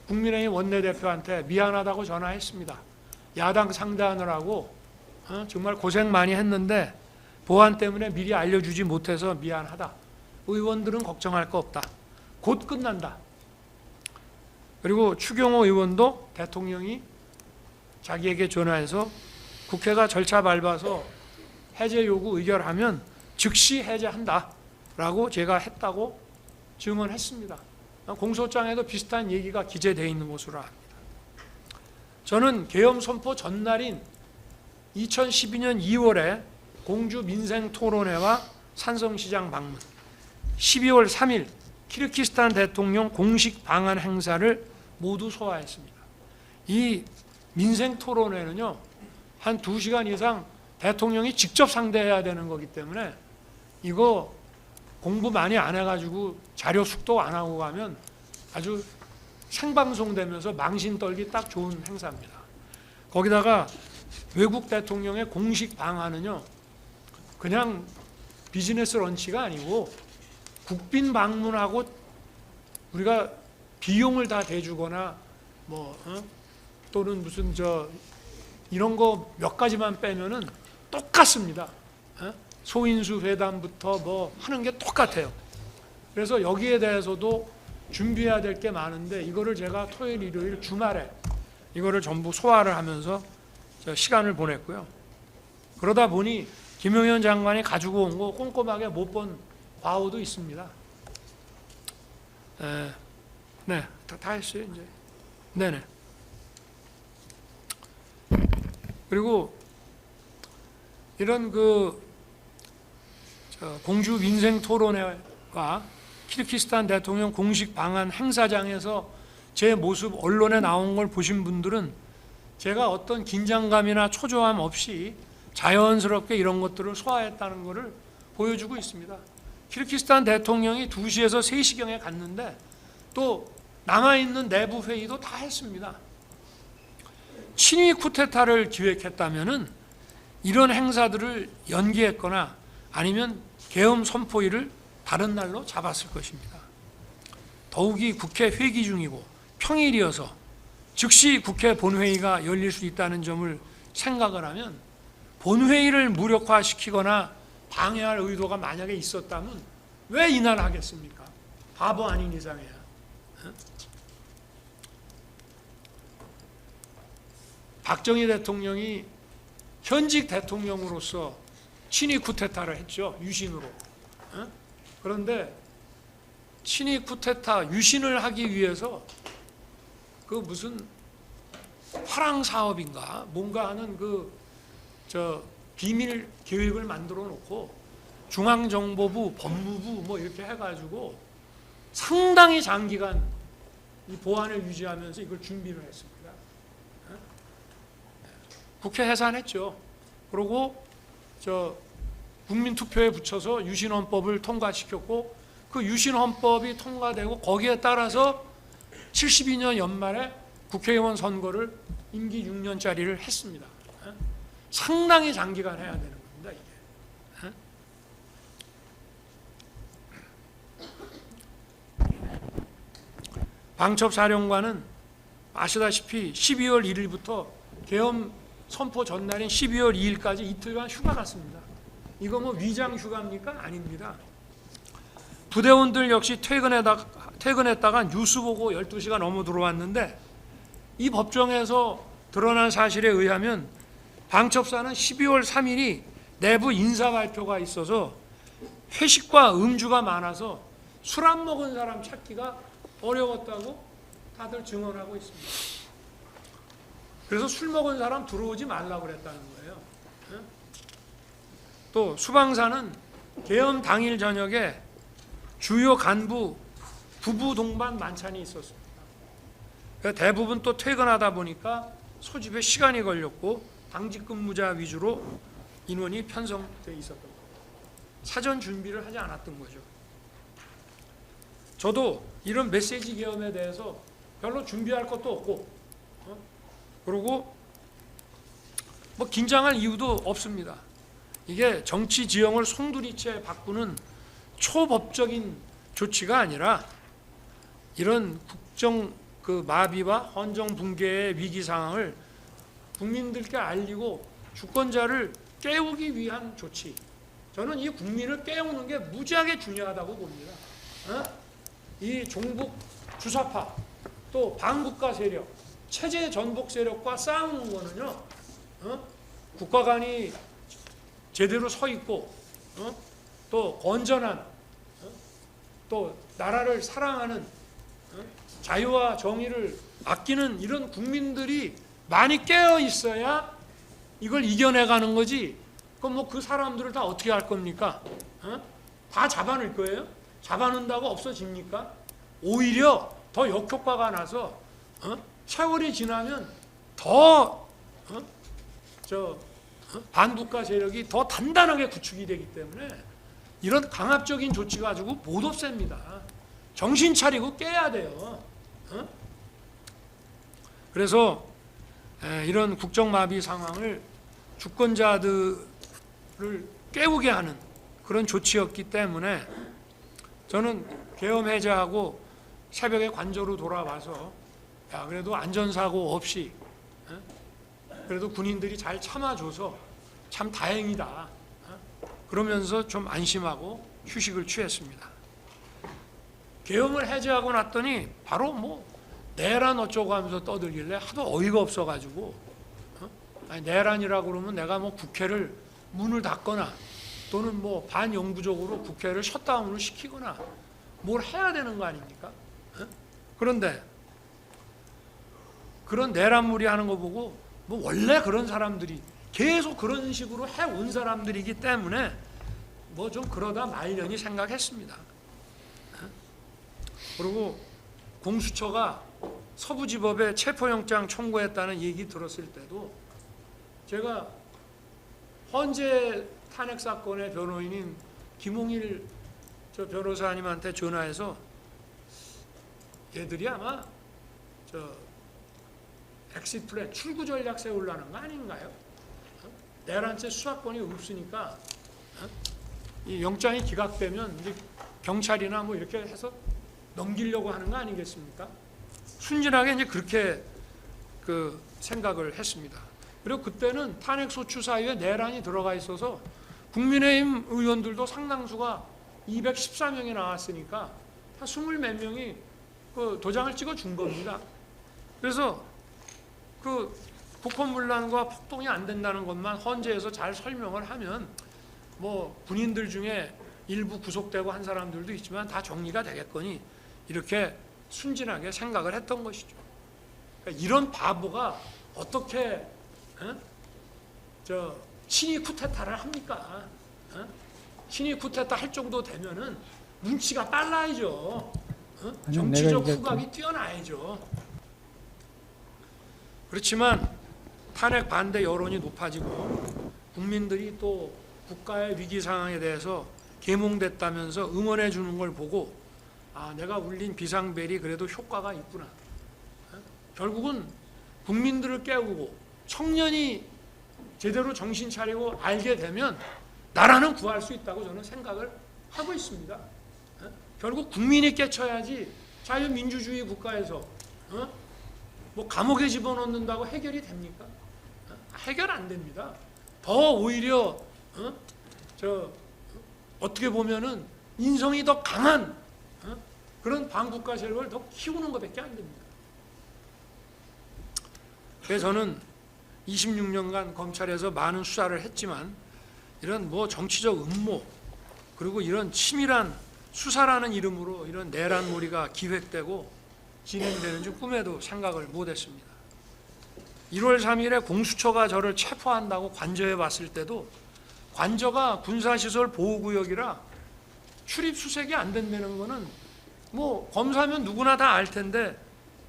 국민의힘 원내대표한테 미안하다고 전화했습니다. 야당 상대하느라고 정말 고생 많이 했는데 보안 때문에 미리 알려주지 못해서 미안하다. 의원들은 걱정할 거 없다. 곧 끝난다. 그리고 추경호 의원도 대통령이 자기에게 전화해서 국회가 절차 밟아서 해제 요구 의결하면 즉시 해제한다라고 제가 했다고 증언했습니다. 공소장에도 비슷한 얘기가 기재되어 있는 것으로 압니다. 저는 계엄 선포 전날인 2012년 2월에 공주 민생토론회와 산성시장 방문, 12월 3일 키르기스탄 대통령 공식 방한 행사를 모두 소화했습니다. 이 민생토론회는요, 한 2시간 이상 대통령이 직접 상대해야 되는 거기 때문에 이거 공부 많이 안 해가지고 자료 숙도 안 하고 가면 아주 생방송되면서 망신 떨기 딱 좋은 행사입니다. 거기다가 외국 대통령의 공식 방한은요, 그냥 비즈니스 런치가 아니고 국빈 방문하고 우리가 비용을 다 대주거나 또는 무슨 이런 거 몇 가지만 빼면은 똑같습니다. 소인수 회담부터 뭐 하는 게 똑같아요. 그래서 여기에 대해서도 준비해야 될 게 많은데 이거를 제가 토요일, 일요일, 주말에 이거를 전부 소화를 하면서 시간을 보냈고요. 그러다 보니 김용현 장관이 가지고 온 거 꼼꼼하게 못 본 과오도 있습니다. 네, 다 했어요 이제. 네네. 그리고 이런 공주 민생 토론회와 키르기스탄 대통령 공식 방한 행사장에서 제 모습 언론에 나온 걸 보신 분들은 제가 어떤 긴장감이나 초조함 없이 자연스럽게 이런 것들을 소화했다는 것을 보여주고 있습니다. 키르기스탄 대통령이 2시에서 3시경에 갔는데 또 남아있는 내부 회의도 다 했습니다. 친위 쿠데타를 기획했다면은 이런 행사들을 연기했거나 아니면 계엄 선포일을 다른 날로 잡았을 것입니다. 더욱이 국회 회기 중이고 평일이어서 즉시 국회 본회의가 열릴 수 있다는 점을 생각을 하면 본회의를 무력화시키거나 방해할 의도가 만약에 있었다면 왜 이날 하겠습니까? 바보 아닌 이상이야. 박정희 대통령이 현직 대통령으로서 친위 쿠데타를 했죠. 유신으로. 그런데 친위 쿠데타 유신을 하기 위해서 그 무슨 화랑 사업인가 뭔가 하는 비밀 계획을 만들어 놓고 중앙정보부, 법무부 뭐 이렇게 해가지고 상당히 장기간 이 보안을 유지하면서 이걸 준비를 했습니다. 국회 해산했죠. 그리고 국민투표에 붙여서 유신헌법을 통과시켰고 그 유신헌법이 통과되고 거기에 따라서 72년 연말에 국회의원 선거를 임기 6년짜리를 했습니다. 상당히 장기간 해야 되는 겁니다. 이게. 방첩사령관은 아시다시피 12월 1일부터 계엄 선포 전날인 12월 2일까지 이틀간 휴가 갔습니다. 이거 뭐 위장 휴가입니까? 아닙니다. 부대원들 역시 퇴근했다가 뉴스 보고 12시가 넘어 들어왔는데 이 법정에서 드러난 사실에 의하면 방첩사는 12월 3일이 내부 인사 발표가 있어서 회식과 음주가 많아서 술 안 먹은 사람 찾기가 어려웠다고 다들 증언하고 있습니다. 그래서 술 먹은 사람 들어오지 말라고 그랬다는 거예요. 또 수방사는 계엄 당일 저녁에 주요 간부 부부 동반 만찬이 있었습니다. 대부분 또 퇴근하다 보니까 소집에 시간이 걸렸고 당직 근무자 위주로 인원이 편성돼 있었던 거예요. 사전 준비를 하지 않았던 거죠. 저도 이런 메시지 계엄에 대해서 별로 준비할 것도 없고, 그리고 뭐 긴장할 이유도 없습니다. 이게 정치 지형을 송두리째 바꾸는 초법적인 조치가 아니라 이런 국정 마비와 헌정 붕괴의 위기 상황을 국민들께 알리고 주권자를 깨우기 위한 조치. 저는 이 국민을 깨우는 게 무지하게 중요하다고 봅니다. 이 종북 주사파 또 반국가 세력, 체제 전복 세력과 싸우는 거는요, 국가관이 제대로 서 있고, 또 건전한, 또 나라를 사랑하는, 자유와 정의를 아끼는 이런 국민들이 많이 깨어 있어야 이걸 이겨내가는 거지. 그럼 뭐 그 사람들을 다 어떻게 할 겁니까? 다 잡아낼 거예요? 잡아낸다고 없어집니까? 오히려 더 역효과가 나서 세월이 지나면 더 반국가 세력이 더 단단하게 구축이 되기 때문에 이런 강압적인 조치 가지고 못 없앱니다. 정신 차리고 깨야 돼요. 그래서 이런 국정마비 상황을 주권자들을 깨우게 하는 그런 조치였기 때문에 저는 계엄 해제하고 새벽에 관저로 돌아와서 야, 그래도 안전사고 없이 그래도 군인들이 잘 참아줘서 참 다행이다. 그러면서 좀 안심하고 휴식을 취했습니다. 계엄을 해제하고 났더니 바로 뭐 내란 어쩌고 하면서 떠들길래 하도 어이가 없어가지고 아니, 내란이라고 그러면 내가 뭐 국회를 문을 닫거나 또는 뭐 반영구적으로 국회를 셧다운을 시키거나 뭘 해야 되는 거 아닙니까? 그런데 그런 내란무리 하는 거 보고 뭐 원래 그런 사람들이 계속 그런 식으로 해온 사람들이기 때문에 뭐 좀 그러다 말려니 생각했습니다. 그리고 공수처가 서부지법에 체포영장 청구했다는 얘기 들었을 때도 제가 헌재 탄핵 사건의 변호인인 김홍일 저 변호사님한테 전화해서 얘들이 아마 엑시트 플랜 출구 전략 세우려는 거 아닌가요? 내란죄 수사권이 없으니까 이 영장이 기각되면 이제 경찰이나 뭐 이렇게 해서 넘기려고 하는 거 아니겠습니까? 순진하게 이제 그렇게 생각을 했습니다. 그리고 그때는 탄핵소추 사유에 내란이 들어가 있어서 국민의힘 의원들도 상당수가 214명이 나왔으니까 한 20몇 명이 그 도장을 찍어준 겁니다. 그래서 그 국헌문란과 폭동이 안 된다는 것만 헌재에서 잘 설명을 하면 뭐 군인들 중에 일부 구속되고 한 사람들도 있지만 다 정리가 되겠거니 이렇게 순진하게 생각을 했던 것이죠. 그러니까 이런 바보가 어떻게 친위 쿠데타를 합니까? 친위 쿠데타 할 정도 되면은 눈치가 빨라야죠. 정치적 후각이 뛰어나야죠. 그렇지만 탄핵 반대 여론이 높아지고 국민들이 또 국가의 위기 상황에 대해서 계몽됐다면서 응원해 주는 걸 보고 아, 내가 울린 비상벨이 그래도 효과가 있구나. 결국은 국민들을 깨우고 청년이 제대로 정신 차리고 알게 되면 나라는 구할 수 있다고 저는 생각을 하고 있습니다. 결국 국민이 깨쳐야지 자유민주주의 국가에서 뭐 감옥에 집어넣는다고 해결이 됩니까? 해결 안 됩니다. 더 오히려 어떻게 보면은 인성이 더 강한 그런 반국가 세력을 더 키우는 것밖에 안 됩니다. 그래서 저는 26년간 검찰에서 많은 수사를 했지만 이런 뭐 정치적 음모 그리고 이런 치밀한 수사라는 이름으로 이런 내란몰이가 기획되고 진행되는 줄 꿈에도 생각을 못했습니다. 1월 3일에 공수처가 저를 체포한다고 관저에 왔을 때도 관저가 군사시설 보호구역이라 출입 수색이 안 된다는 거는 뭐 검사면 누구나 다 알 텐데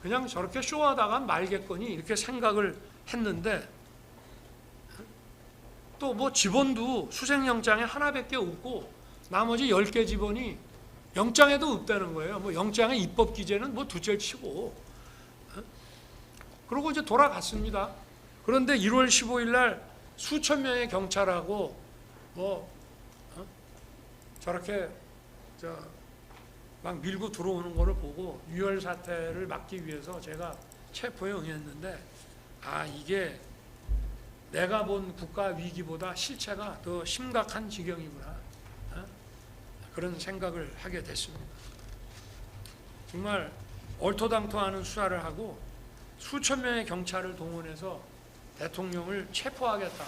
그냥 저렇게 쇼하다가 말겠거니 이렇게 생각을 했는데 또 뭐 집원도 수색영장에 하나밖에 없고 나머지 10개 집원이 영장에도 없다는 거예요. 뭐 영장의 입법 기재는 뭐 둘째를 치고 그러고 이제 돌아갔습니다. 그런데 1월 15일 날 수천 명의 경찰하고 저렇게 막 밀고 들어오는 거를 보고 유혈 사태를 막기 위해서 제가 체포에 응했는데 이게 내가 본 국가 위기보다 실체가 더 심각한 지경이구나 그런 생각을 하게 됐습니다. 정말 얼토당토하는 수사를 하고 수천 명의 경찰을 동원해서 대통령을 체포하겠다.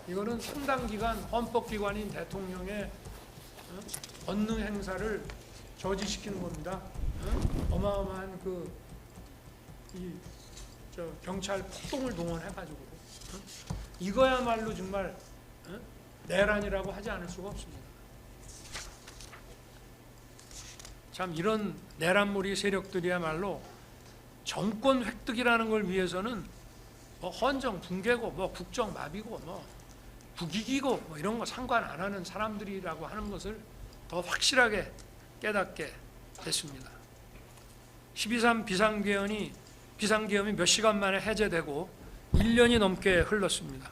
이거는 상당 기간 헌법기관인 대통령의 권능 행사를 저지시키는 겁니다. 어마어마한 경찰 폭동을 동원해가지고 이거야말로 정말 내란이라고 하지 않을 수가 없습니다. 참 이런 내란몰이 세력들이야말로 정권 획득이라는 걸 위해서는 뭐 헌정 붕괴고 뭐 국정 마비고 뭐 국익이고 뭐 이런 거 상관 안 하는 사람들이라고 하는 것을 더 확실하게 깨닫게 됐습니다. 12.3 비상계엄이 몇 시간 만에 해제되고 1년이 넘게 흘렀습니다.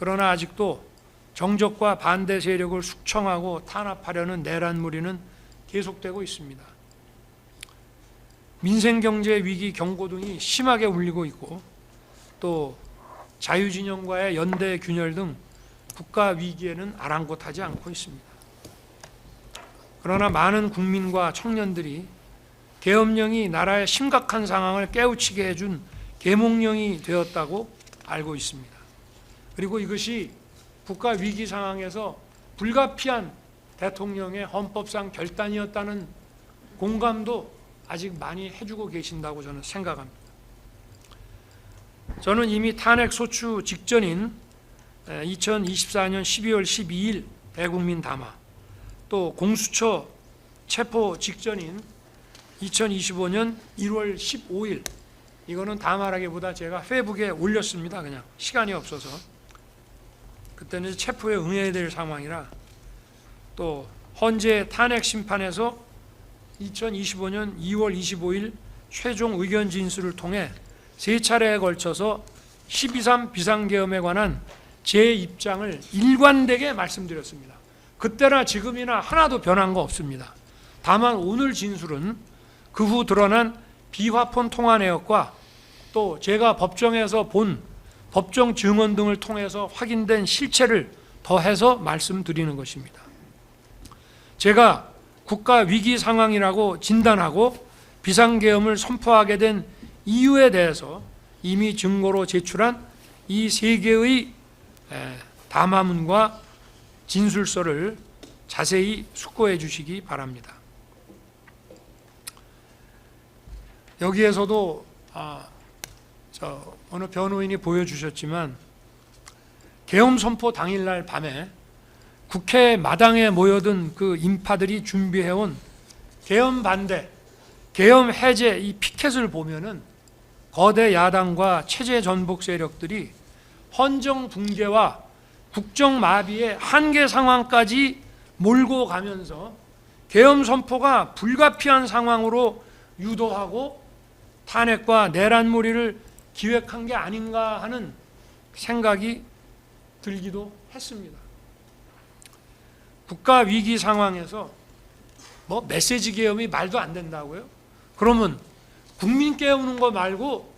그러나 아직도 정적과 반대 세력을 숙청하고 탄압하려는 내란무리는 계속되고 있습니다. 민생경제 위기 경고등이 심하게 울리고 있고 또 자유진영과의 연대 균열 등 국가 위기에는 아랑곳하지 않고 있습니다. 그러나 많은 국민과 청년들이 계엄령이 나라의 심각한 상황을 깨우치게 해준 계몽령이 되었다고 알고 있습니다. 그리고 이것이 국가 위기 상황에서 불가피한 대통령의 헌법상 결단이었다는 공감도 아직 많이 해주고 계신다고 저는 생각합니다. 저는 이미 탄핵 소추 직전인 2024년 12월 12일 대국민 담화, 또 공수처 체포 직전인 2025년 1월 15일, 이거는 담화라기보다 제가 페이북에 올렸습니다. 그냥 시간이 없어서. 그때는 체포에 응해야 될 상황이라. 또 헌재 탄핵 심판에서 2025년 2월 25일 최종 의견 진술을 통해 3차례에 걸쳐서 12.3 비상계엄에 관한 제 입장을 일관되게 말씀드렸습니다. 그때나 지금이나 하나도 변한 거 없습니다. 다만 오늘 진술은 그 후 드러난 비화폰 통화 내역과 또 제가 법정에서 본 법정 증언 등을 통해서 확인된 실체를 더해서 말씀드리는 것입니다. 제가 국가 위기 상황이라고 진단하고 비상계엄을 선포하게 된 이유에 대해서 이미 증거로 제출한 이 3개의 담화문과 진술서를 자세히 숙고해 주시기 바랍니다. 여기에서도 어느 변호인이 보여주셨지만 계엄 선포 당일날 밤에 국회 마당에 모여든 그 인파들이 준비해온 계엄 반대, 계엄 해제 이 피켓을 보면은 거대 야당과 체제 전복 세력들이 헌정 붕괴와 국정 마비의 한계 상황까지 몰고 가면서 계엄 선포가 불가피한 상황으로 유도하고 탄핵과 내란몰이를 기획한 게 아닌가 하는 생각이 들기도 했습니다. 국가 위기 상황에서 뭐 메시지 계엄이 말도 안 된다고요? 그러면 국민 깨우는 거 말고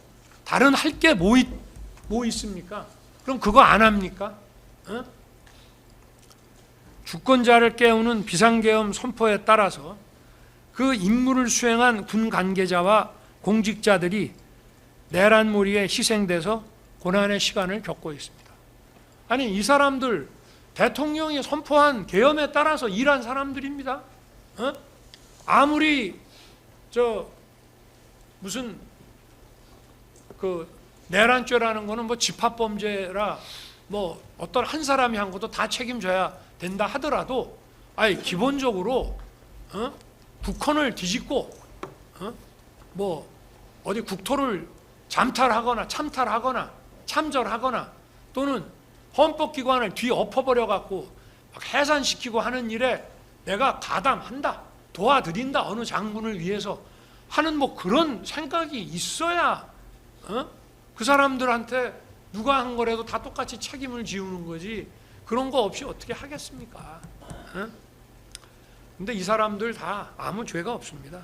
다른 할 게 뭐 있습니까? 그럼 그거 안 합니까? 주권자를 깨우는 비상계엄 선포에 따라서 그 임무를 수행한 군 관계자와 공직자들이 내란몰이에 희생돼서 고난의 시간을 겪고 있습니다. 아니, 이 사람들 대통령이 선포한 계엄에 따라서 일한 사람들입니다. 아무리 무슨 그 내란죄라는 거는 뭐 집합범죄라 뭐 어떤 한 사람이 한 것도 다 책임져야 된다 하더라도, 아니 기본적으로 북한을 뒤집고 뭐 어디 국토를 잠탈하거나 참탈하거나 참절하거나 또는 헌법기관을 뒤엎어버려 갖고 해산시키고 하는 일에 내가 가담한다, 도와드린다, 어느 장군을 위해서 하는 뭐 그런 생각이 있어야 그 사람들한테 누가 한 거라도 다 똑같이 책임을 지우는 거지, 그런 거 없이 어떻게 하겠습니까? 근데 이 사람들 다 아무 죄가 없습니다.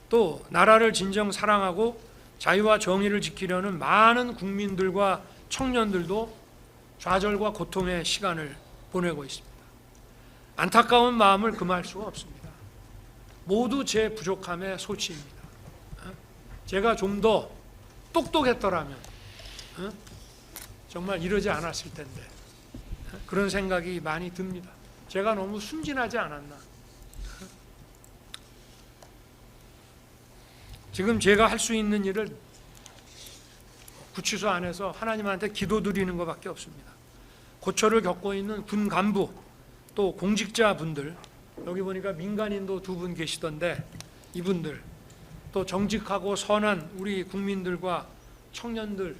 또 나라를 진정 사랑하고 자유와 정의를 지키려는 많은 국민들과 청년들도 좌절과 고통의 시간을 보내고 있습니다. 안타까운 마음을 금할 수가 없습니다. 모두 제 부족함의 소치입니다. 제가 좀 더 똑똑했더라면 정말 이러지 않았을 텐데, 그런 생각이 많이 듭니다. 제가 너무 순진하지 않았나. 지금 제가 할 수 있는 일을 구치소 안에서 하나님한테 기도드리는 것밖에 없습니다. 고초를 겪고 있는 군 간부, 또 공직자분들, 여기 보니까 민간인도 2분 계시던데 이분들, 또 정직하고 선한 우리 국민들과 청년들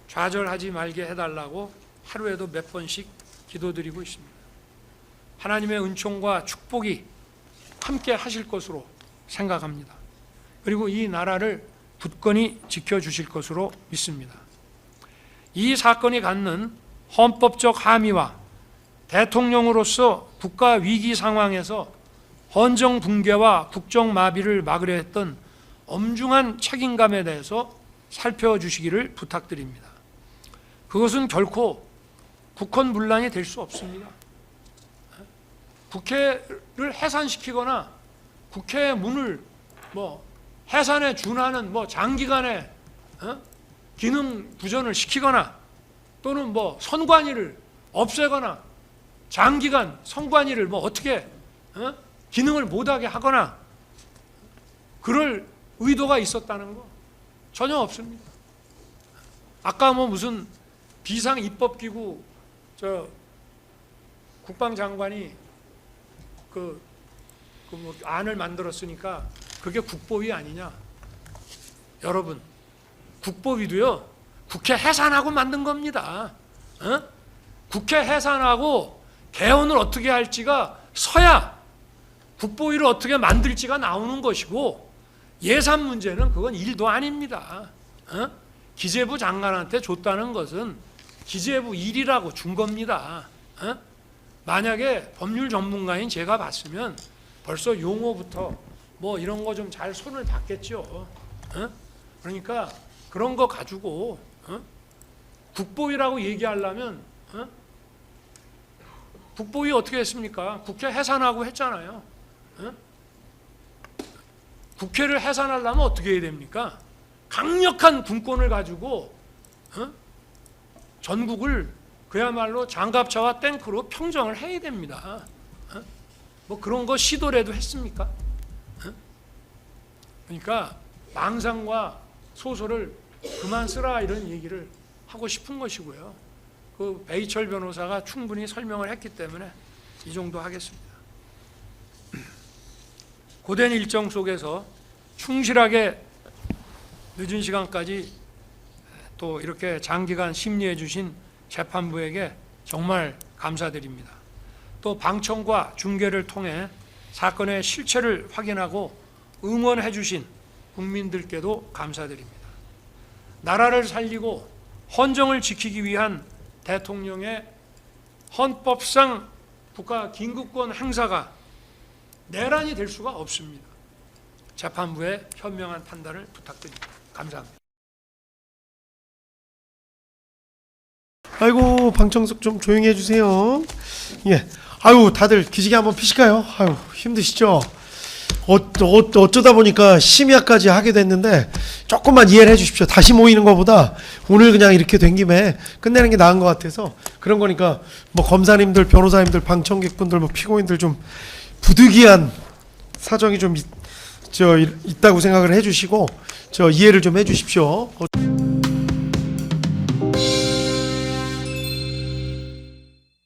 좌절하지 말게 해달라고 하루에도 몇 번씩 기도드리고 있습니다. 하나님의 은총과 축복이 함께 하실 것으로 생각합니다. 그리고 이 나라를 굳건히 지켜주실 것으로 믿습니다. 이 사건이 갖는 헌법적 함의와 대통령으로서 국가 위기 상황에서 헌정 붕괴와 국정 마비를 막으려 했던 엄중한 책임감에 대해서 살펴주시기를 부탁드립니다. 그것은 결코 국헌문란이 될 수 없습니다. 국회를 해산시키거나 국회의 문을 해산에 준하는 장기간의 기능 부전을 시키거나 또는 선관위를 없애거나 장기간 선관위를 어떻게 기능을 못하게 하거나 그럴 의도가 있었다는 거 전혀 없습니다. 아까 무슨 비상 입법기구 국방장관이 안을 만들었으니까 그게 국보위 아니냐? 여러분, 국보위도요 국회 해산하고 만든 겁니다. 국회 해산하고 개헌을 어떻게 할지가 서야 국보위를 어떻게 만들지가 나오는 것이고, 예산 문제는 그건 일도 아닙니다. 기재부 장관한테 줬다는 것은 기재부 일이라고 준 겁니다. 만약에 법률 전문가인 제가 봤으면 벌써 용어부터 이런 거 좀 잘 손을 봤겠죠. 그러니까 그런 거 가지고 국보위라고 얘기하려면 국보위 어떻게 했습니까? 국회 해산하고 했잖아요. 국회를 해산하려면 어떻게 해야 됩니까? 강력한 군권을 가지고 전국을 그야말로 장갑차와 탱크로 평정을 해야 됩니다. 그런 거 시도라도 했습니까? 그러니까 망상과 소설을 그만 쓰라, 이런 얘기를 하고 싶은 것이고요. 그 배희철 변호사가 충분히 설명을 했기 때문에 이 정도 하겠습니다. 고된 일정 속에서 충실하게 늦은 시간까지 또 이렇게 장기간 심리해 주신 재판부에게 정말 감사드립니다. 또 방청과 중계를 통해 사건의 실체를 확인하고 응원해 주신 국민들께도 감사드립니다. 나라를 살리고 헌정을 지키기 위한 대통령의 헌법상 국가 긴급권 행사가 내란이 될 수가 없습니다. 재판부의 현명한 판단을 부탁드립니다. 감사합니다. 아이고 방청석 좀 조용히 해주세요. 예. 아유 다들 기지개 한번 피실까요? 아유 힘드시죠? 어쩌다 보니까 심야까지 하게 됐는데 조금만 이해를 해주십시오. 다시 모이는 것보다 오늘 그냥 이렇게 된 김에 끝내는 게 나은 것 같아서 그런 거니까 뭐 검사님들, 변호사님들, 방청객분들, 뭐 피고인들 좀 부득이한 사정이 좀 있다고 생각을 해주시고 저 이해를 좀 해주십시오.